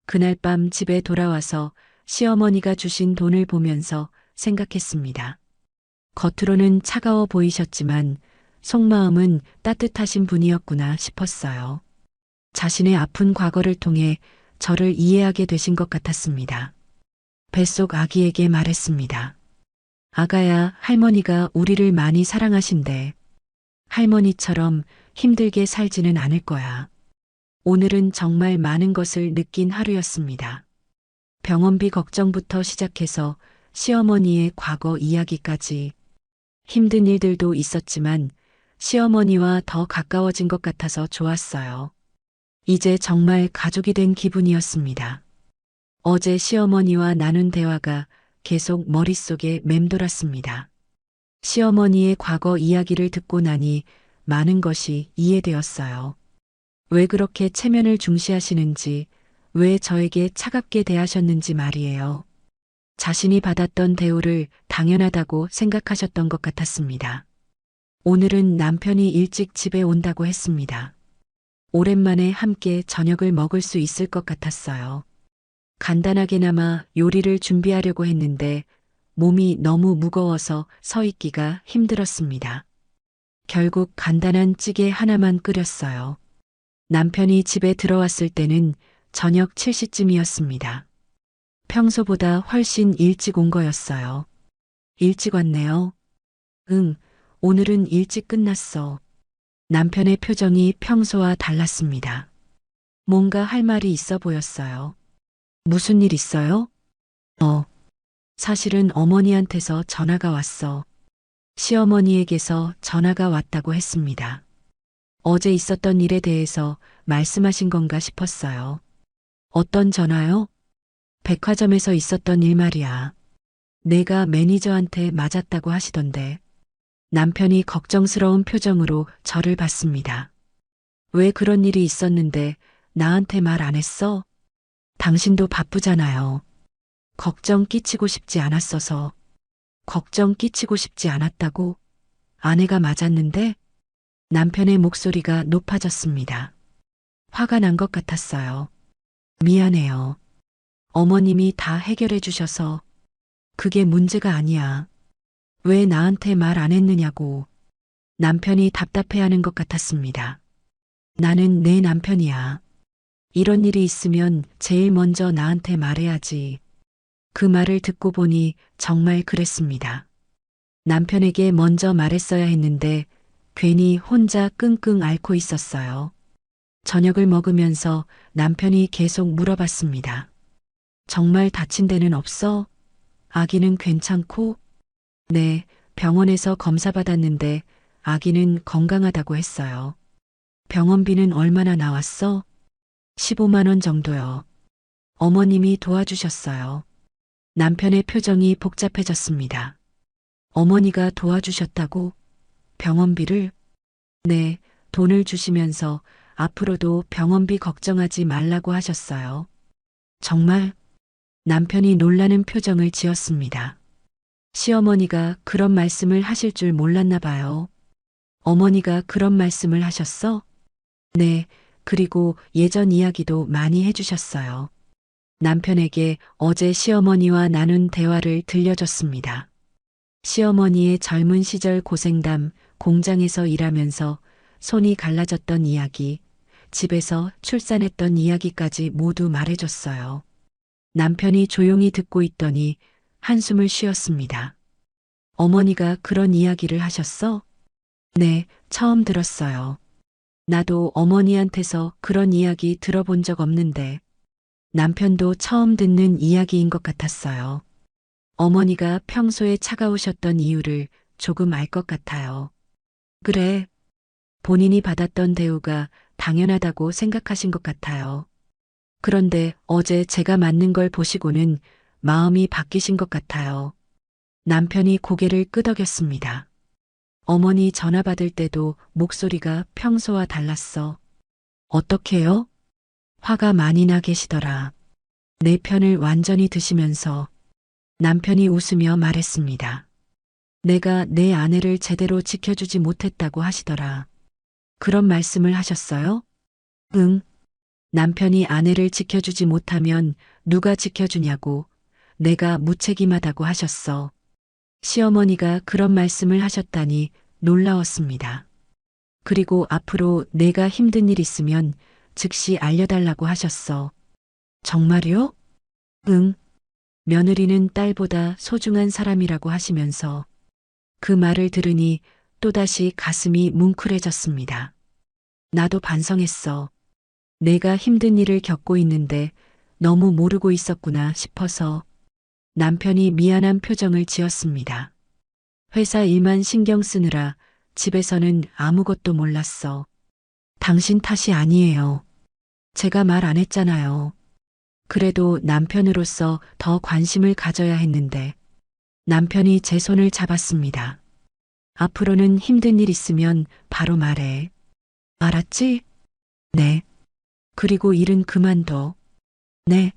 그날 밤 집에 돌아와서 시어머니가 주신 돈을 보면서 생각했습니다. 겉으로는 차가워 보이셨지만 속마음은 따뜻하신 분이었구나 싶었어요. 자신의 아픈 과거를 통해 저를 이해하게 되신 것 같았습니다. 뱃속 아기에게 말했습니다. 아가야, 할머니가 우리를 많이 사랑하신대. 할머니처럼 힘들게 살지는 않을 거야. 오늘은 정말 많은 것을 느낀 하루였습니다. 병원비 걱정부터 시작해서 시어머니의 과거 이야기까지. 힘든 일들도 있었지만 시어머니와 더 가까워진 것 같아서 좋았어요. 이제 정말 가족이 된 기분이었습니다. 어제 시어머니와 나눈 대화가 계속 머릿속에 맴돌았습니다. 시어머니의 과거 이야기를 듣고 나니 많은 것이 이해되었어요. 왜 그렇게 체면을 중시하시는지, 왜 저에게 차갑게 대하셨는지 말이에요. 자신이 받았던 대우를 당연하다고 생각하셨던 것 같았습니다. 오늘은 남편이 일찍 집에 온다고 했습니다. 오랜만에 함께 저녁을 먹을 수 있을 것 같았어요. 간단하게나마 요리를 준비하려고 했는데 몸이 너무 무거워서 서 있기가 힘들었습니다. 결국 간단한 찌개 하나만 끓였어요. 남편이 집에 들어왔을 때는 저녁 7시쯤이었습니다. 평소보다 훨씬 일찍 온 거였어요. 일찍 왔네요. 응, 오늘은 일찍 끝났어. 남편의 표정이 평소와 달랐습니다. 뭔가 할 말이 있어 보였어요. 무슨 일 있어요? 사실은 어머니한테서 전화가 왔어. 시어머니에게서 전화가 왔다고 했습니다. 어제 있었던 일에 대해서 말씀하신 건가 싶었어요. 어떤 전화요? 백화점에서 있었던 일 말이야. 내가 매니저한테 맞았다고 하시던데. 남편이 걱정스러운 표정으로 저를 봤습니다. 왜 그런 일이 있었는데 나한테 말 안 했어? 당신도 바쁘잖아요. 걱정 끼치고 싶지 않았어서. 걱정 끼치고 싶지 않았다고? 아내가 맞았는데? 남편의 목소리가 높아졌습니다. 화가 난 것 같았어요. 미안해요. 어머님이 다 해결해 주셔서 그게 문제가 아니야. 왜 나한테 말 안 했느냐고 남편이 답답해하는 것 같았습니다. 나는 내 남편이야. 이런 일이 있으면 제일 먼저 나한테 말해야지. 그 말을 듣고 보니 정말 그랬습니다. 남편에게 먼저 말했어야 했는데 괜히 혼자 끙끙 앓고 있었어요. 저녁을 먹으면서 남편이 계속 물어봤습니다. 정말 다친 데는 없어? 아기는 괜찮고? 네, 병원에서 검사 받았는데 아기는 건강하다고 했어요. 병원비는 얼마나 나왔어? 15만 원 정도요. 어머님이 도와주셨어요. 남편의 표정이 복잡해졌습니다. 어머니가 도와주셨다고? 병원비를? 네, 돈을 주시면서 앞으로도 병원비 걱정하지 말라고 하셨어요. 정말? 남편이 놀라는 표정을 지었습니다. 시어머니가 그런 말씀을 하실 줄 몰랐나 봐요. 어머니가 그런 말씀을 하셨어? 네, 그리고 예전 이야기도 많이 해주셨어요. 남편에게 어제 시어머니와 나눈 대화를 들려줬습니다. 시어머니의 젊은 시절 고생담, 공장에서 일하면서 손이 갈라졌던 이야기, 집에서 출산했던 이야기까지 모두 말해줬어요. 남편이 조용히 듣고 있더니 한숨을 쉬었습니다. 어머니가 그런 이야기를 하셨어? 네, 처음 들었어요. 나도 어머니한테서 그런 이야기 들어본 적 없는데 남편도 처음 듣는 이야기인 것 같았어요. 어머니가 평소에 차가우셨던 이유를 조금 알 것 같아요. 그래, 본인이 받았던 대우가 당연하다고 생각하신 것 같아요. 그런데 어제 제가 맞는 걸 보시고는 마음이 바뀌신 것 같아요. 남편이 고개를 끄덕였습니다. 어머니 전화 받을 때도 목소리가 평소와 달랐어. 어떻게요? 화가 많이 나 계시더라. 내 편을 완전히 드시면서 남편이 웃으며 말했습니다. 내가 내 아내를 제대로 지켜주지 못했다고 하시더라. 그런 말씀을 하셨어요? 응. 남편이 아내를 지켜주지 못하면 누가 지켜주냐고 내가 무책임하다고 하셨어. 시어머니가 그런 말씀을 하셨다니 놀라웠습니다. 그리고 앞으로 내가 힘든 일 있으면 즉시 알려달라고 하셨어. 정말요? 응. 며느리는 딸보다 소중한 사람이라고 하시면서 그 말을 들으니 또다시 가슴이 뭉클해졌습니다. 나도 반성했어. 내가 힘든 일을 겪고 있는데 너무 모르고 있었구나 싶어서 남편이 미안한 표정을 지었습니다. 회사 일만 신경 쓰느라 집에서는 아무것도 몰랐어. 당신 탓이 아니에요. 제가 말 안 했잖아요. 그래도 남편으로서 더 관심을 가져야 했는데 남편이 제 손을 잡았습니다. 앞으로는 힘든 일 있으면 바로 말해. 알았지? 네. 그리고 일은 그만둬. 네.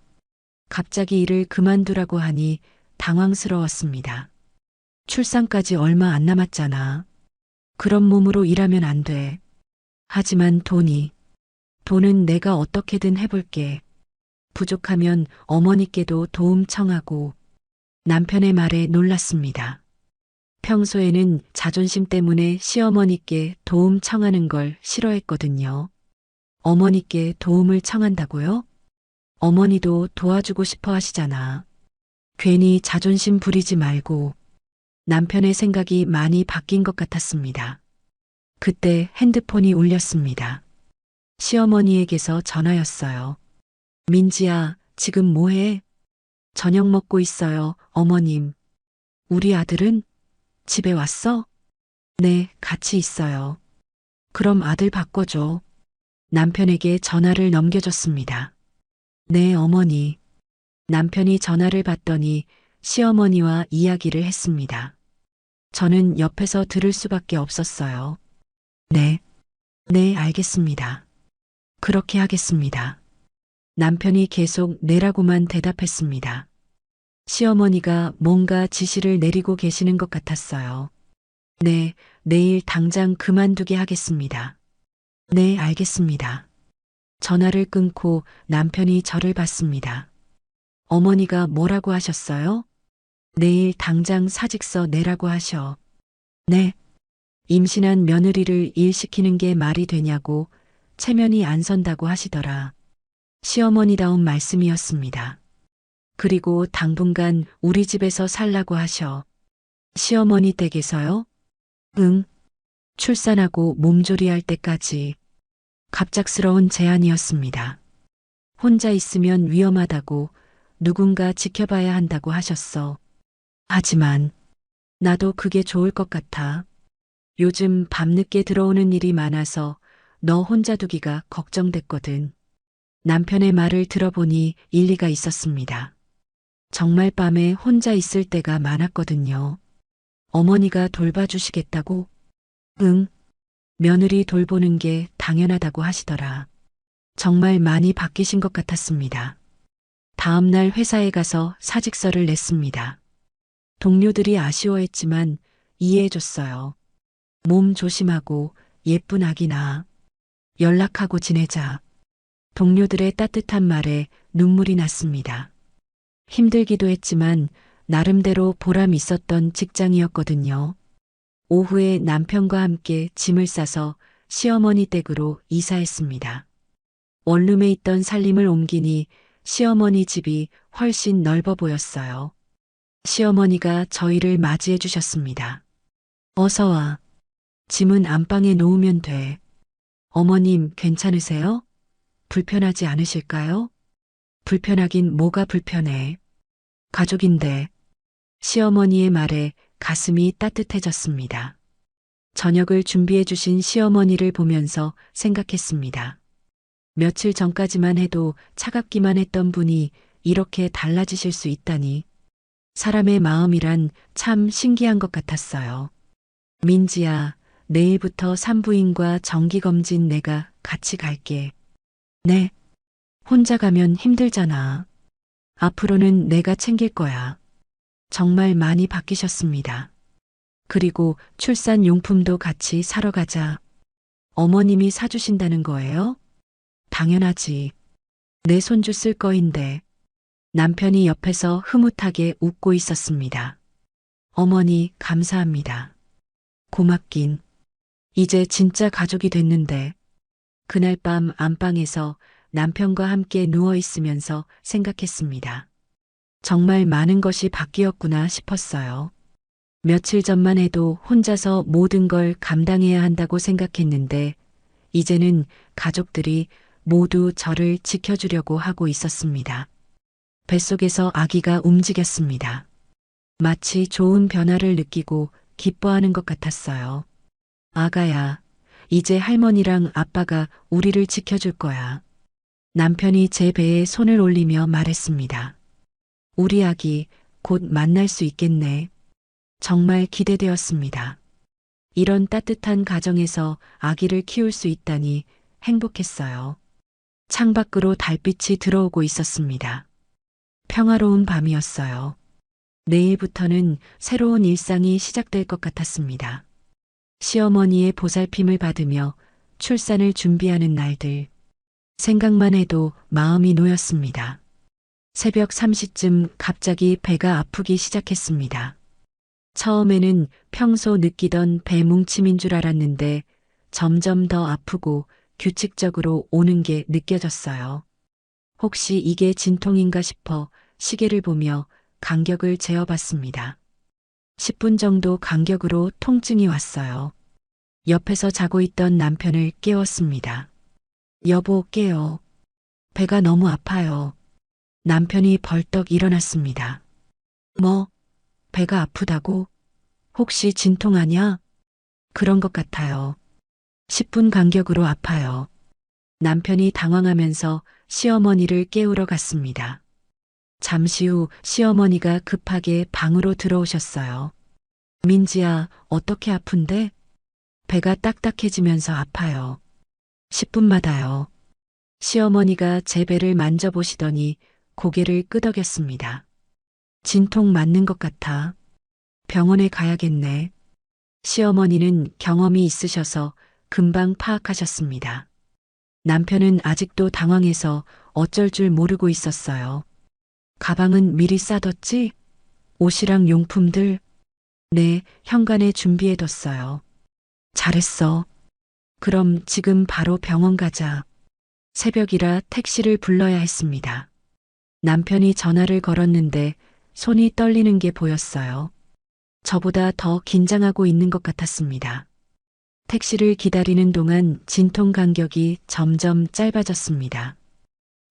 갑자기 일을 그만두라고 하니 당황스러웠습니다. 출산까지 얼마 안 남았잖아. 그런 몸으로 일하면 안 돼. 하지만 돈은 내가 어떻게든 해볼게. 부족하면 어머니께도 도움 청하고 남편의 말에 놀랐습니다. 평소에는 자존심 때문에 시어머니께 도움 청하는 걸 싫어했거든요. 어머니께 도움을 청한다고요? 어머니도 도와주고 싶어 하시잖아. 괜히 자존심 부리지 말고 남편의 생각이 많이 바뀐 것 같았습니다. 그때 핸드폰이 울렸습니다. 시어머니에게서 전화였어요. 민지야, 지금 뭐해? 저녁 먹고 있어요, 어머님. 우리 아들은? 집에 왔어? 네, 같이 있어요. 그럼 아들 바꿔줘. 남편에게 전화를 넘겨줬습니다. 네, 어머니. 남편이 전화를 받더니 시어머니와 이야기를 했습니다. 저는 옆에서 들을 수밖에 없었어요. 네, 네, 알겠습니다. 그렇게 하겠습니다. 남편이 계속 네라고만 대답했습니다. 시어머니가 뭔가 지시를 내리고 계시는 것 같았어요. 네, 내일 당장 그만두게 하겠습니다. 네, 알겠습니다. 전화를 끊고 남편이 저를 봤습니다. 어머니가 뭐라고 하셨어요? 내일 당장 사직서 내라고 하셔. 네. 임신한 며느리를 일시키는 게 말이 되냐고 체면이 안 선다고 하시더라. 시어머니다운 말씀이었습니다. 그리고 당분간 우리 집에서 살라고 하셔. 시어머니 댁에서요? 응. 출산하고 몸조리할 때까지. 갑작스러운 제안이었습니다. 혼자 있으면 위험하다고 누군가 지켜봐야 한다고 하셨어. 하지만 나도 그게 좋을 것 같아. 요즘 밤늦게 들어오는 일이 많아서 너 혼자 두기가 걱정됐거든. 남편의 말을 들어보니 일리가 있었습니다. 정말 밤에 혼자 있을 때가 많았거든요. 어머니가 돌봐주시겠다고? 응. 며느리 돌보는 게 당연하다고 하시더라. 정말 많이 바뀌신 것 같았습니다. 다음 날 회사에 가서 사직서를 냈습니다. 동료들이 아쉬워했지만 이해해줬어요. 몸 조심하고 예쁜 아기 낳아. 연락하고 지내자. 동료들의 따뜻한 말에 눈물이 났습니다. 힘들기도 했지만 나름대로 보람 있었던 직장이었거든요. 오후에 남편과 함께 짐을 싸서 시어머니 댁으로 이사했습니다. 원룸에 있던 살림을 옮기니 시어머니 집이 훨씬 넓어 보였어요. 시어머니가 저희를 맞이해 주셨습니다. 어서 와. 짐은 안방에 놓으면 돼. 어머님 괜찮으세요? 불편하지 않으실까요? 불편하긴 뭐가 불편해. 가족인데. 시어머니의 말에 가슴이 따뜻해졌습니다. 저녁을 준비해 주신 시어머니를 보면서 생각했습니다. 며칠 전까지만 해도 차갑기만 했던 분이 이렇게 달라지실 수 있다니. 사람의 마음이란 참 신기한 것 같았어요. 민지야, 내일부터 산부인과 정기검진 내가 같이 갈게. 네. 혼자 가면 힘들잖아. 앞으로는 내가 챙길 거야. 정말 많이 바뀌셨습니다. 그리고 출산 용품도 같이 사러 가자. 어머님이 사주신다는 거예요? 당연하지. 내 손주 쓸 거인데. 남편이 옆에서 흐뭇하게 웃고 있었습니다. 어머니, 감사합니다. 고맙긴. 이제 진짜 가족이 됐는데. 그날 밤 안방에서 남편과 함께 누워 있으면서 생각했습니다. 정말 많은 것이 바뀌었구나 싶었어요. 며칠 전만 해도 혼자서 모든 걸 감당해야 한다고 생각했는데, 이제는 가족들이 모두 저를 지켜주려고 하고 있었습니다. 뱃속에서 아기가 움직였습니다. 마치 좋은 변화를 느끼고 기뻐하는 것 같았어요. 아가야, 이제 할머니랑 아빠가 우리를 지켜줄 거야. 남편이 제 배에 손을 올리며 말했습니다. 우리 아기 곧 만날 수 있겠네. 정말 기대되었습니다. 이런 따뜻한 가정에서 아기를 키울 수 있다니 행복했어요. 창밖으로 달빛이 들어오고 있었습니다. 평화로운 밤이었어요. 내일부터는 새로운 일상이 시작될 것 같았습니다. 시어머니의 보살핌을 받으며 출산을 준비하는 날들. 생각만 해도 마음이 놓였습니다. 새벽 3시쯤 갑자기 배가 아프기 시작했습니다. 처음에는 평소 느끼던 배 뭉침인 줄 알았는데 점점 더 아프고 규칙적으로 오는 게 느껴졌어요. 혹시 이게 진통인가 싶어 시계를 보며 간격을 재어봤습니다. 10분 정도 간격으로 통증이 왔어요. 옆에서 자고 있던 남편을 깨웠습니다. 여보, 깨요. 배가 너무 아파요. 남편이 벌떡 일어났습니다. 뭐, 배가 아프다고? 혹시 진통하냐? 그런 것 같아요. 10분 간격으로 아파요. 남편이 당황하면서 시어머니를 깨우러 갔습니다. 잠시 후 시어머니가 급하게 방으로 들어오셨어요. 민지야, 어떻게 아픈데? 배가 딱딱해지면서 아파요. 10분마다요. 시어머니가 제 배를 만져보시더니 고개를 끄덕였습니다. 진통 맞는 것 같아. 병원에 가야겠네. 시어머니는 경험이 있으셔서 금방 파악하셨습니다. 남편은 아직도 당황해서 어쩔 줄 모르고 있었어요. 가방은 미리 싸뒀지? 옷이랑 용품들? 네, 현관에 준비해뒀어요. 잘했어. 그럼 지금 바로 병원 가자. 새벽이라 택시를 불러야 했습니다. 남편이 전화를 걸었는데 손이 떨리는 게 보였어요. 저보다 더 긴장하고 있는 것 같았습니다. 택시를 기다리는 동안 진통 간격이 점점 짧아졌습니다.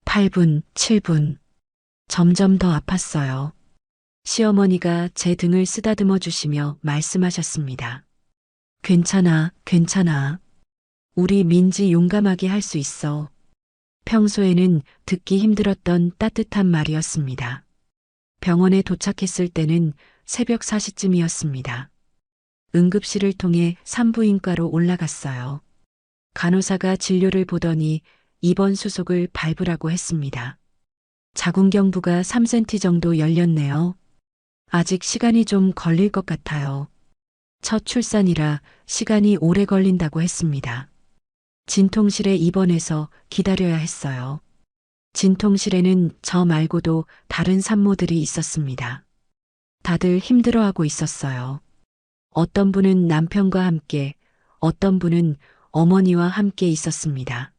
8분, 7분. 점점 더 아팠어요. 시어머니가 제 등을 쓰다듬어 주시며 말씀하셨습니다. 괜찮아, 괜찮아. 우리 민지 용감하게 할 수 있어. 평소에는 듣기 힘들었던 따뜻한 말이었습니다. 병원에 도착했을 때는 새벽 4시쯤이었습니다. 응급실을 통해 산부인과로 올라갔어요. 간호사가 진료를 보더니 입원 수속을 밟으라고 했습니다. 자궁경부가 3cm 정도 열렸네요. 아직 시간이 좀 걸릴 것 같아요. 첫 출산이라 시간이 오래 걸린다고 했습니다. 진통실에 입원해서 기다려야 했어요. 진통실에는 저 말고도 다른 산모들이 있었습니다. 다들 힘들어하고 있었어요. 어떤 분은 남편과 함께, 어떤 분은 어머니와 함께 있었습니다.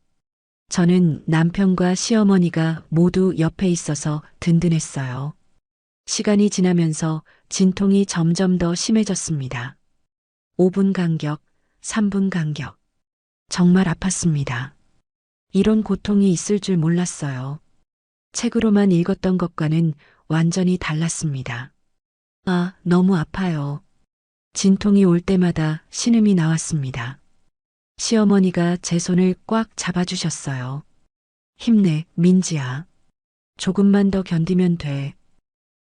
저는 남편과 시어머니가 모두 옆에 있어서 든든했어요. 시간이 지나면서 진통이 점점 더 심해졌습니다. 5분 간격, 3분 간격. 정말 아팠습니다. 이런 고통이 있을 줄 몰랐어요. 책으로만 읽었던 것과는 완전히 달랐습니다. 아, 너무 아파요. 진통이 올 때마다 신음이 나왔습니다. 시어머니가 제 손을 꽉 잡아주셨어요. 힘내, 민지야. 조금만 더 견디면 돼.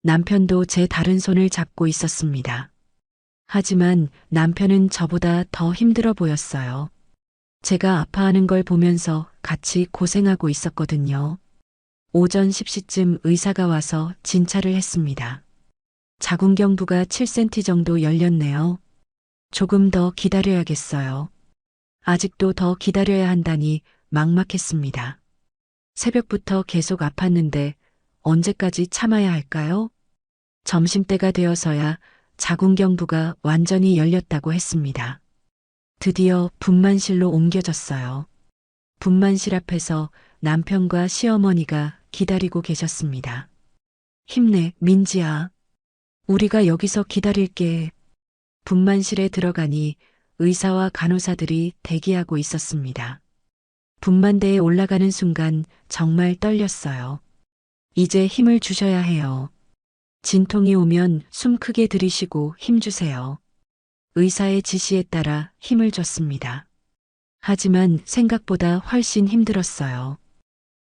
남편도 제 다른 손을 잡고 있었습니다. 하지만 남편은 저보다 더 힘들어 보였어요. 제가 아파하는 걸 보면서 같이 고생하고 있었거든요. 오전 10시쯤 의사가 와서 진찰을 했습니다. 자궁경부가 7cm 정도 열렸네요. 조금 더 기다려야겠어요. 아직도 더 기다려야 한다니 막막했습니다. 새벽부터 계속 아팠는데 언제까지 참아야 할까요? 점심때가 되어서야 자궁경부가 완전히 열렸다고 했습니다. 드디어 분만실로 옮겨졌어요. 분만실 앞에서 남편과 시어머니가 기다리고 계셨습니다. 힘내, 민지야. 우리가 여기서 기다릴게. 분만실에 들어가니 의사와 간호사들이 대기하고 있었습니다. 분만대에 올라가는 순간 정말 떨렸어요. 이제 힘을 주셔야 해요. 진통이 오면 숨 크게 들이쉬고 힘 주세요. 의사의 지시에 따라 힘을 줬습니다. 하지만 생각보다 훨씬 힘들었어요.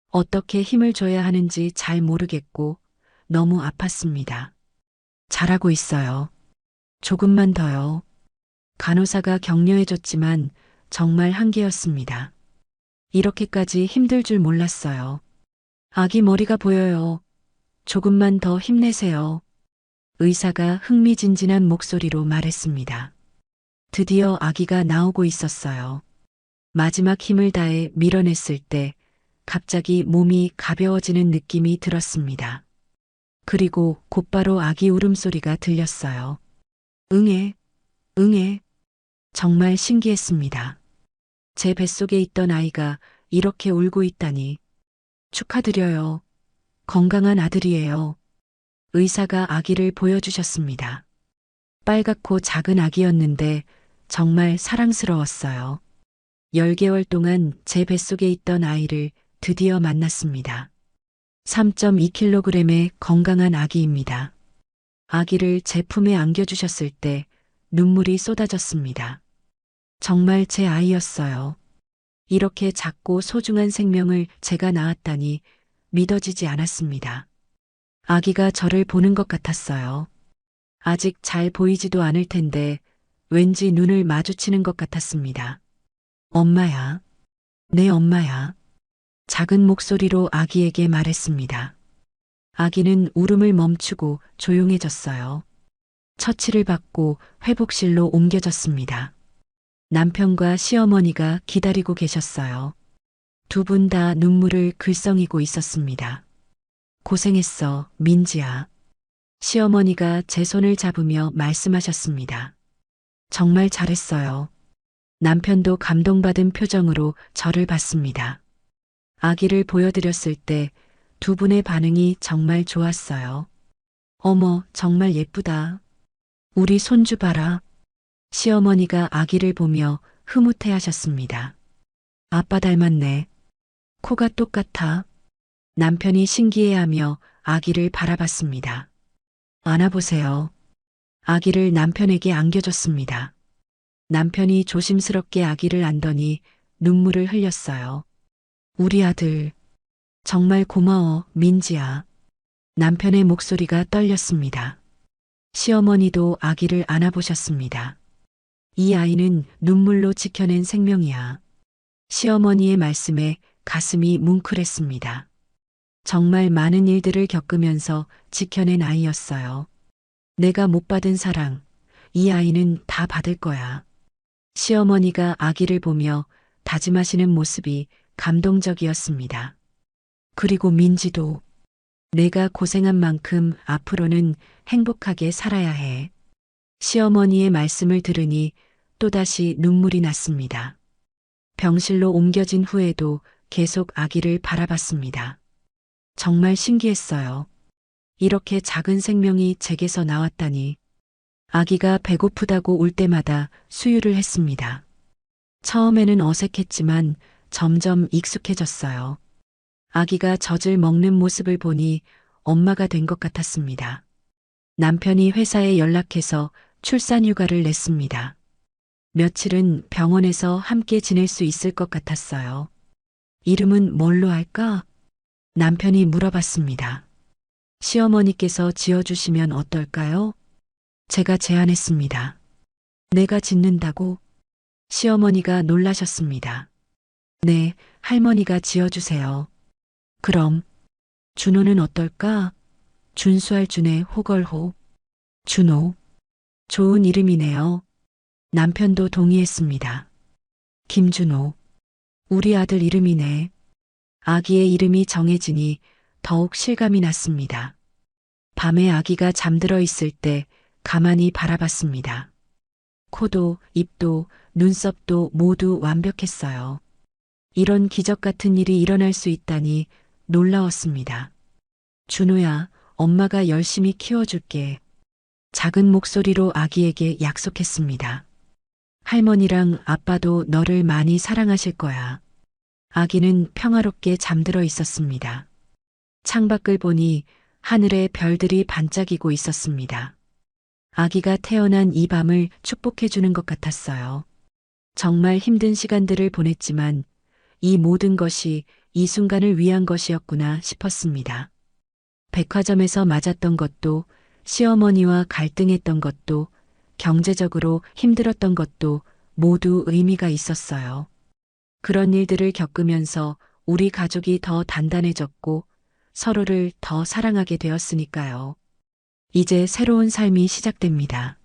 어떻게 힘을 줘야 하는지 잘 모르겠고 너무 아팠습니다. 잘하고 있어요. 조금만 더요. 간호사가 격려해줬지만 정말 한계였습니다. 이렇게까지 힘들 줄 몰랐어요. 아기 머리가 보여요. 조금만 더 힘내세요. 의사가 흥미진진한 목소리로 말했습니다. 드디어 아기가 나오고 있었어요. 마지막 힘을 다해 밀어냈을 때 갑자기 몸이 가벼워지는 느낌이 들었습니다. 그리고 곧바로 아기 울음소리가 들렸어요. 응애, 응애. 정말 신기했습니다. 제 뱃속에 있던 아이가 이렇게 울고 있다니. 축하드려요. 건강한 아들이에요. 의사가 아기를 보여주셨습니다. 빨갛고 작은 아기였는데 정말 사랑스러웠어요. 10개월 동안 제 뱃속에 있던 아이를 드디어 만났습니다. 3.2kg의 건강한 아기입니다. 아기를 제 품에 안겨주셨을 때 눈물이 쏟아졌습니다. 정말 제 아이였어요. 이렇게 작고 소중한 생명을 제가 낳았다니 믿어지지 않았습니다. 아기가 저를 보는 것 같았어요. 아직 잘 보이지도 않을 텐데 왠지 눈을 마주치는 것 같았습니다. 엄마야. 내 엄마야. 작은 목소리로 아기에게 말했습니다. 아기는 울음을 멈추고 조용해졌어요. 처치를 받고 회복실로 옮겨졌습니다. 남편과 시어머니가 기다리고 계셨어요. 두 분 다 눈물을 글썽이고 있었습니다. 고생했어, 민지야. 시어머니가 제 손을 잡으며 말씀하셨습니다. 정말 잘했어요. 남편도 감동받은 표정으로 저를 봤습니다. 아기를 보여드렸을 때 두 분의 반응이 정말 좋았어요. 어머, 정말 예쁘다. 우리 손주 봐라. 시어머니가 아기를 보며 흐뭇해 하셨습니다. 아빠 닮았네. 코가 똑같아. 남편이 신기해하며 아기를 바라봤습니다. 안아보세요. 아기를 남편에게 안겨줬습니다. 남편이 조심스럽게 아기를 안더니 눈물을 흘렸어요. 우리 아들. 정말 고마워, 민지야. 남편의 목소리가 떨렸습니다. 시어머니도 아기를 안아보셨습니다. 이 아이는 눈물로 지켜낸 생명이야. 시어머니의 말씀에 가슴이 뭉클했습니다. 정말 많은 일들을 겪으면서 지켜낸 아이였어요. 내가 못 받은 사랑, 이 아이는 다 받을 거야. 시어머니가 아기를 보며 다짐하시는 모습이 감동적이었습니다. 그리고 민지도 내가 고생한 만큼 앞으로는 행복하게 살아야 해. 시어머니의 말씀을 들으니 또다시 눈물이 났습니다. 병실로 옮겨진 후에도 계속 아기를 바라봤습니다. 정말 신기했어요. 이렇게 작은 생명이 제게서 나왔다니. 아기가 배고프다고 울 때마다 수유를 했습니다. 처음에는 어색했지만 점점 익숙해졌어요. 아기가 젖을 먹는 모습을 보니 엄마가 된 것 같았습니다. 남편이 회사에 연락해서 출산 휴가를 냈습니다. 며칠은 병원에서 함께 지낼 수 있을 것 같았어요. 이름은 뭘로 할까? 남편이 물어봤습니다. 시어머니께서 지어주시면 어떨까요? 제가 제안했습니다. 내가 짓는다고? 시어머니가 놀라셨습니다. 네, 할머니가 지어주세요. 그럼 준호는 어떨까? 준수할 준의 호걸호. 준호. 좋은 이름이네요. 남편도 동의했습니다. 김준호. 우리 아들 이름이네. 아기의 이름이 정해지니 더욱 실감이 났습니다. 밤에 아기가 잠들어 있을 때 가만히 바라봤습니다. 코도 입도 눈썹도 모두 완벽했어요. 이런 기적 같은 일이 일어날 수 있다니 놀라웠습니다. 준호야, 엄마가 열심히 키워줄게. 작은 목소리로 아기에게 약속했습니다. 할머니랑 아빠도 너를 많이 사랑하실 거야. 아기는 평화롭게 잠들어 있었습니다. 창밖을 보니 하늘에 별들이 반짝이고 있었습니다. 아기가 태어난 이 밤을 축복해주는 것 같았어요. 정말 힘든 시간들을 보냈지만 이 모든 것이 이 순간을 위한 것이었구나 싶었습니다. 백화점에서 맞았던 것도, 시어머니와 갈등했던 것도, 경제적으로 힘들었던 것도 모두 의미가 있었어요. 그런 일들을 겪으면서 우리 가족이 더 단단해졌고 서로를 더 사랑하게 되었으니까요. 이제 새로운 삶이 시작됩니다.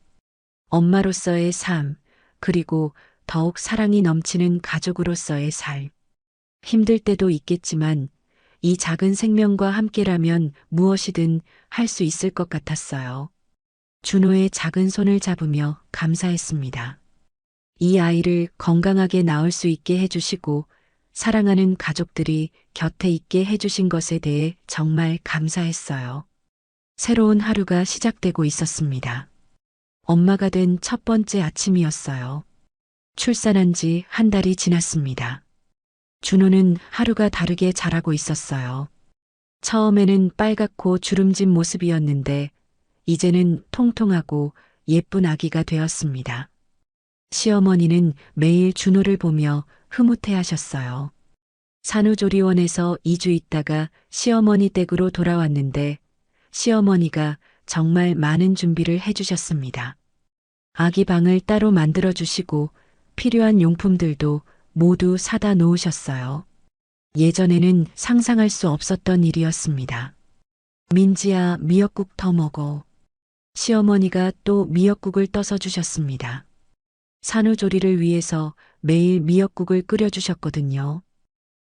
엄마로서의 삶, 그리고 더욱 사랑이 넘치는 가족으로서의 삶. 힘들 때도 있겠지만 이 작은 생명과 함께라면 무엇이든 할 수 있을 것 같았어요. 준호의 작은 손을 잡으며 감사했습니다. 이 아이를 건강하게 낳을 수 있게 해주시고 사랑하는 가족들이 곁에 있게 해주신 것에 대해 정말 감사했어요. 새로운 하루가 시작되고 있었습니다. 엄마가 된 첫 번째 아침이었어요. 출산한 지 한 달이 지났습니다. 준호는 하루가 다르게 자라고 있었어요. 처음에는 빨갛고 주름진 모습이었는데 이제는 통통하고 예쁜 아기가 되었습니다. 시어머니는 매일 준호를 보며 흐뭇해 하셨어요. 산후조리원에서 2주 있다가 시어머니 댁으로 돌아왔는데 시어머니가 정말 많은 준비를 해주셨습니다. 아기 방을 따로 만들어주시고 필요한 용품들도 모두 사다 놓으셨어요. 예전에는 상상할 수 없었던 일이었습니다. 민지야, 미역국 더 먹어. 시어머니가 또 미역국을 떠서 주셨습니다. 산후조리를 위해서 매일 미역국을 끓여주셨거든요.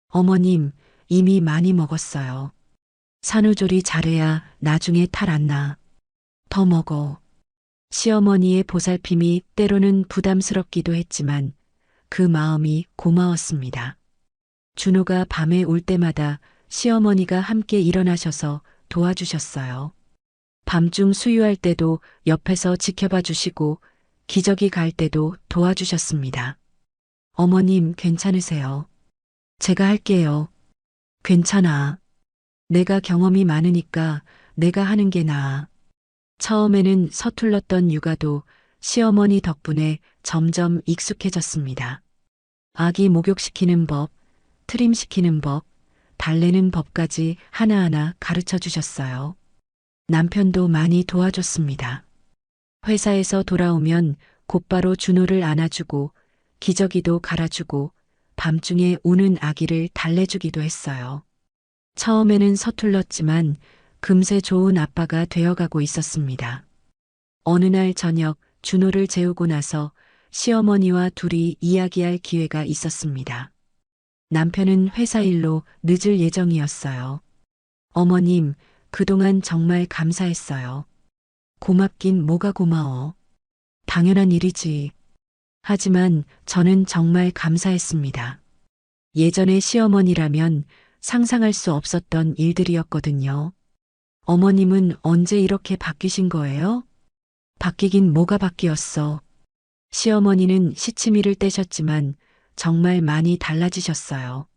어머님, 이미 많이 먹었어요. 산후조리 잘해야 나중에 탈 안 나. 더 먹어. 시어머니의 보살핌이 때로는 부담스럽기도 했지만 그 마음이 고마웠습니다. 준호가 밤에 올 때마다 시어머니가 함께 일어나셔서 도와주셨어요. 밤중 수유할 때도 옆에서 지켜봐 주시고 기저귀 갈 때도 도와주셨습니다. 어머님 괜찮으세요? 제가 할게요. 괜찮아. 내가 경험이 많으니까 내가 하는 게 나아. 처음에는 서툴렀던 육아도 시어머니 덕분에 점점 익숙해졌습니다. 아기 목욕시키는 법, 트림시키는 법, 달래는 법까지 하나하나 가르쳐 주셨어요. 남편도 많이 도와줬습니다. 회사에서 돌아오면 곧바로 준호를 안아주고 기저귀도 갈아주고 밤중에 우는 아기를 달래주기도 했어요. 처음에는 서툴렀지만 금세 좋은 아빠가 되어가고 있었습니다. 어느 날 저녁 준호를 재우고 나서 시어머니와 둘이 이야기할 기회가 있었습니다. 남편은 회사 일로 늦을 예정이었어요. 어머님, 그동안 정말 감사했어요. 고맙긴 뭐가 고마워. 당연한 일이지. 하지만 저는 정말 감사했습니다. 예전에 시어머니라면 상상할 수 없었던 일들이었거든요. 어머님은 언제 이렇게 바뀌신 거예요? 바뀌긴 뭐가 바뀌었어. 시어머니는 시치미를 떼셨지만 정말 많이 달라지셨어요.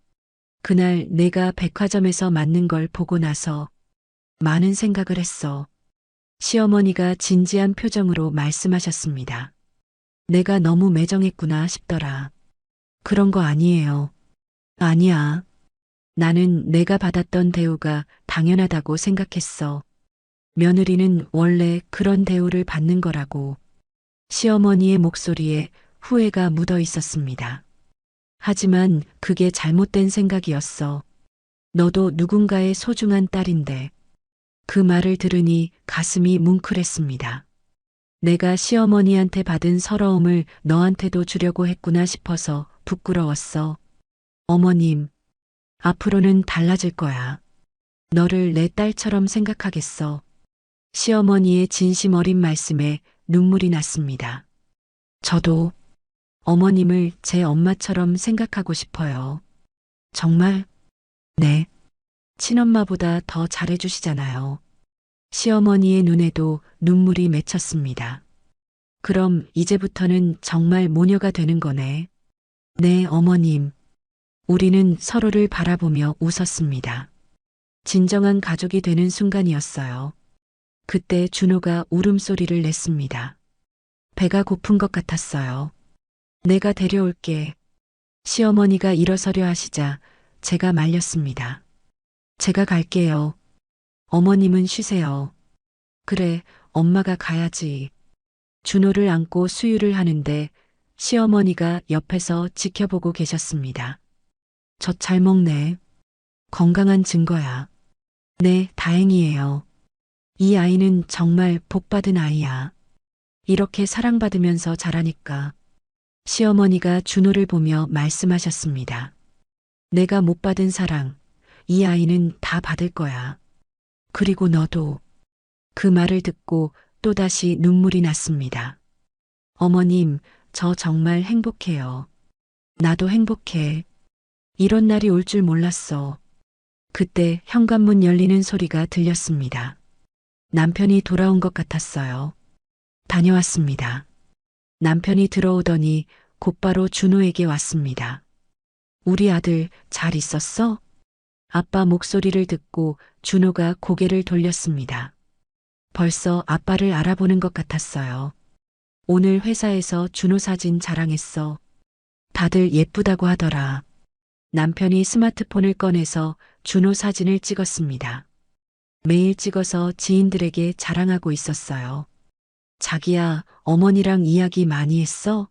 그날 내가 백화점에서 맞는 걸 보고 나서 많은 생각을 했어. 시어머니가 진지한 표정으로 말씀하셨습니다. 내가 너무 매정했구나 싶더라. 그런 거 아니에요. 아니야. 나는 내가 받았던 대우가 당연하다고 생각했어. 며느리는 원래 그런 대우를 받는 거라고. 시어머니의 목소리에 후회가 묻어 있었습니다. 하지만 그게 잘못된 생각이었어. 너도 누군가의 소중한 딸인데. 그 말을 들으니 가슴이 뭉클했습니다. 내가 시어머니한테 받은 서러움을 너한테도 주려고 했구나 싶어서 부끄러웠어. 어머님, 앞으로는 달라질 거야. 너를 내 딸처럼 생각하겠어. 시어머니의 진심 어린 말씀에 눈물이 났습니다. 저도 어머님을 제 엄마처럼 생각하고 싶어요. 정말? 네. 친엄마보다 더 잘해주시잖아요. 시어머니의 눈에도 눈물이 맺혔습니다. 그럼 이제부터는 정말 모녀가 되는 거네. 네, 어머님. 우리는 서로를 바라보며 웃었습니다. 진정한 가족이 되는 순간이었어요. 그때 준호가 울음소리를 냈습니다. 배가 고픈 것 같았어요. 내가 데려올게. 시어머니가 일어서려 하시자 제가 말렸습니다. 제가 갈게요. 어머님은 쉬세요. 그래, 엄마가 가야지. 준호를 안고 수유를 하는데 시어머니가 옆에서 지켜보고 계셨습니다. 젖 잘 먹네. 건강한 증거야. 네, 다행이에요. 이 아이는 정말 복받은 아이야. 이렇게 사랑받으면서 자라니까. 시어머니가 준호를 보며 말씀하셨습니다. 내가 못 받은 사랑, 이 아이는 다 받을 거야. 그리고 너도. 그 말을 듣고 또다시 눈물이 났습니다. 어머님, 저 정말 행복해요. 나도 행복해. 이런 날이 올 줄 몰랐어. 그때 현관문 열리는 소리가 들렸습니다. 남편이 돌아온 것 같았어요. 다녀왔습니다. 남편이 들어오더니 곧바로 준호에게 왔습니다. 우리 아들 잘 있었어? 아빠 목소리를 듣고 준호가 고개를 돌렸습니다. 벌써 아빠를 알아보는 것 같았어요. 오늘 회사에서 준호 사진 자랑했어. 다들 예쁘다고 하더라. 남편이 스마트폰을 꺼내서 준호 사진을 찍었습니다. 매일 찍어서 지인들에게 자랑하고 있었어요. 자기야, 어머니랑 이야기 많이 했어?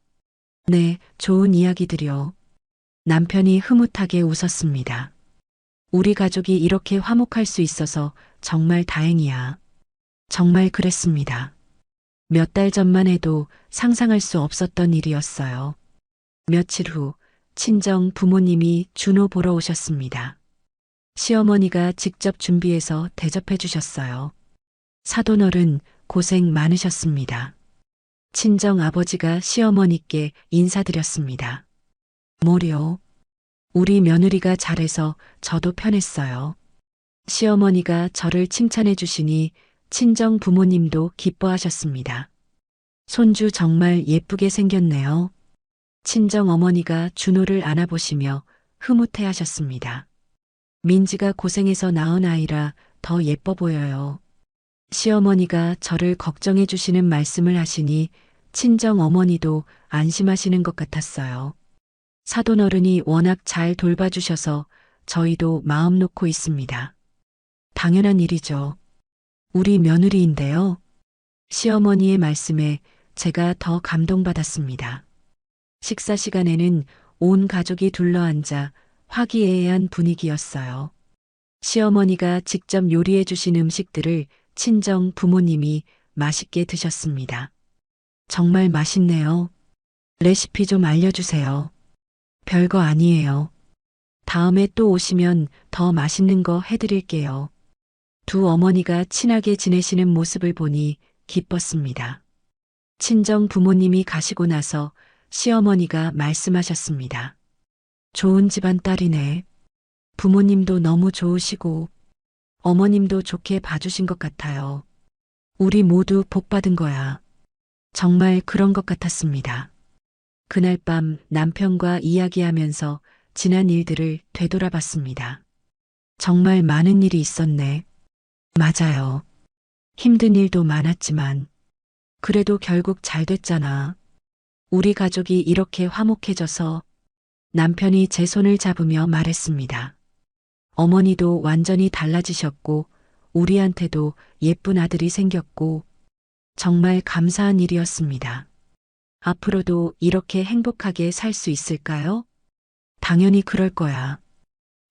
네, 좋은 이야기들이요. 남편이 흐뭇하게 웃었습니다. 우리 가족이 이렇게 화목할 수 있어서 정말 다행이야. 정말 그랬습니다. 몇 달 전만 해도 상상할 수 없었던 일이었어요. 며칠 후 친정 부모님이 준호 보러 오셨습니다. 시어머니가 직접 준비해서 대접해 주셨어요. 사돈어른 고생 많으셨습니다. 친정 아버지가 시어머니께 인사드렸습니다. 뭐려? 우리 며느리가 잘해서 저도 편했어요. 시어머니가 저를 칭찬해 주시니 친정 부모님도 기뻐하셨습니다. 손주 정말 예쁘게 생겼네요. 친정 어머니가 준호를 안아보시며 흐뭇해 하셨습니다. 민지가 고생해서 낳은 아이라 더 예뻐 보여요. 시어머니가 저를 걱정해 주시는 말씀을 하시니 친정 어머니도 안심하시는 것 같았어요. 사돈어른이 워낙 잘 돌봐주셔서 저희도 마음 놓고 있습니다. 당연한 일이죠. 우리 며느리인데요. 시어머니의 말씀에 제가 더 감동받았습니다. 식사 시간에는 온 가족이 둘러앉아 화기애애한 분위기였어요. 시어머니가 직접 요리해 주신 음식들을 친정 부모님이 맛있게 드셨습니다. 정말 맛있네요. 레시피 좀 알려주세요. 별거 아니에요. 다음에 또 오시면 더 맛있는 거 해드릴게요. 두 어머니가 친하게 지내시는 모습을 보니 기뻤습니다. 친정 부모님이 가시고 나서 시어머니가 말씀하셨습니다. 좋은 집안 딸이네. 부모님도 너무 좋으시고 어머님도 좋게 봐주신 것 같아요. 우리 모두 복 받은 거야. 정말 그런 것 같았습니다. 그날 밤 남편과 이야기하면서 지난 일들을 되돌아봤습니다. 정말 많은 일이 있었네. 맞아요. 힘든 일도 많았지만 그래도 결국 잘 됐잖아. 우리 가족이 이렇게 화목해져서 남편이 제 손을 잡으며 말했습니다. 어머니도 완전히 달라지셨고 우리한테도 예쁜 아들이 생겼고 정말 감사한 일이었습니다. 앞으로도 이렇게 행복하게 살 수 있을까요? 당연히 그럴 거야.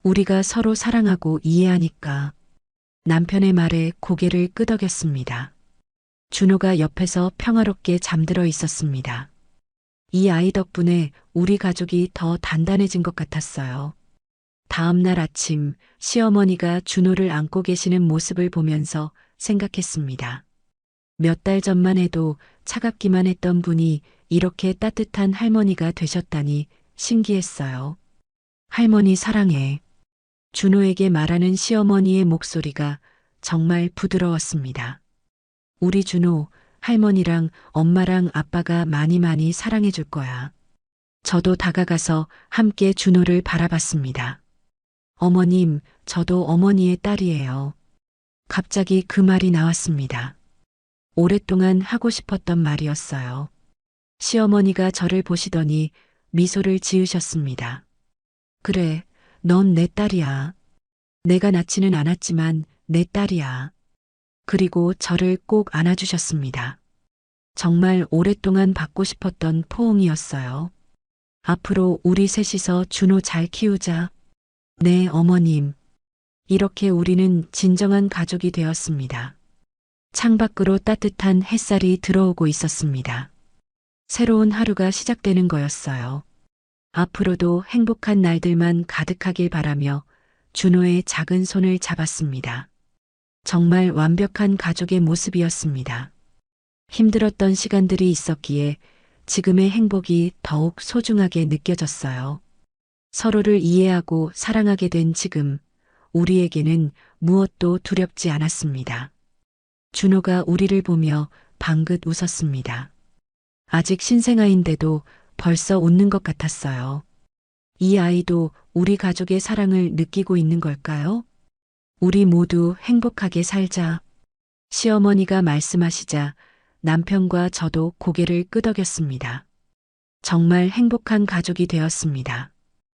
우리가 서로 사랑하고 이해하니까. 남편의 말에 고개를 끄덕였습니다. 준호가 옆에서 평화롭게 잠들어 있었습니다. 이 아이 덕분에 우리 가족이 더 단단해진 것 같았어요. 다음 날 아침 시어머니가 준호를 안고 계시는 모습을 보면서 생각했습니다. 몇 달 전만 해도 차갑기만 했던 분이 이렇게 따뜻한 할머니가 되셨다니 신기했어요. 할머니 사랑해. 준호에게 말하는 시어머니의 목소리가 정말 부드러웠습니다. 우리 준호, 할머니랑 엄마랑 아빠가 많이 사랑해 줄 거야. 저도 다가가서 함께 준호를 바라봤습니다. 어머님, 저도 어머니의 딸이에요. 갑자기 그 말이 나왔습니다. 오랫동안 하고 싶었던 말이었어요. 시어머니가 저를 보시더니 미소를 지으셨습니다. 그래, 넌 내 딸이야. 내가 낳지는 않았지만 내 딸이야. 그리고 저를 꼭 안아주셨습니다. 정말 오랫동안 받고 싶었던 포옹이었어요. 앞으로 우리 셋이서 준호 잘 키우자. 네, 어머님. 이렇게 우리는 진정한 가족이 되었습니다. 창밖으로 따뜻한 햇살이 들어오고 있었습니다. 새로운 하루가 시작되는 거였어요. 앞으로도 행복한 날들만 가득하길 바라며 준호의 작은 손을 잡았습니다. 정말 완벽한 가족의 모습이었습니다. 힘들었던 시간들이 있었기에 지금의 행복이 더욱 소중하게 느껴졌어요. 서로를 이해하고 사랑하게 된 지금, 우리에게는 무엇도 두렵지 않았습니다. 준호가 우리를 보며 방긋 웃었습니다. 아직 신생아인데도 벌써 웃는 것 같았어요. 이 아이도 우리 가족의 사랑을 느끼고 있는 걸까요? 우리 모두 행복하게 살자. 시어머니가 말씀하시자 남편과 저도 고개를 끄덕였습니다. 정말 행복한 가족이 되었습니다.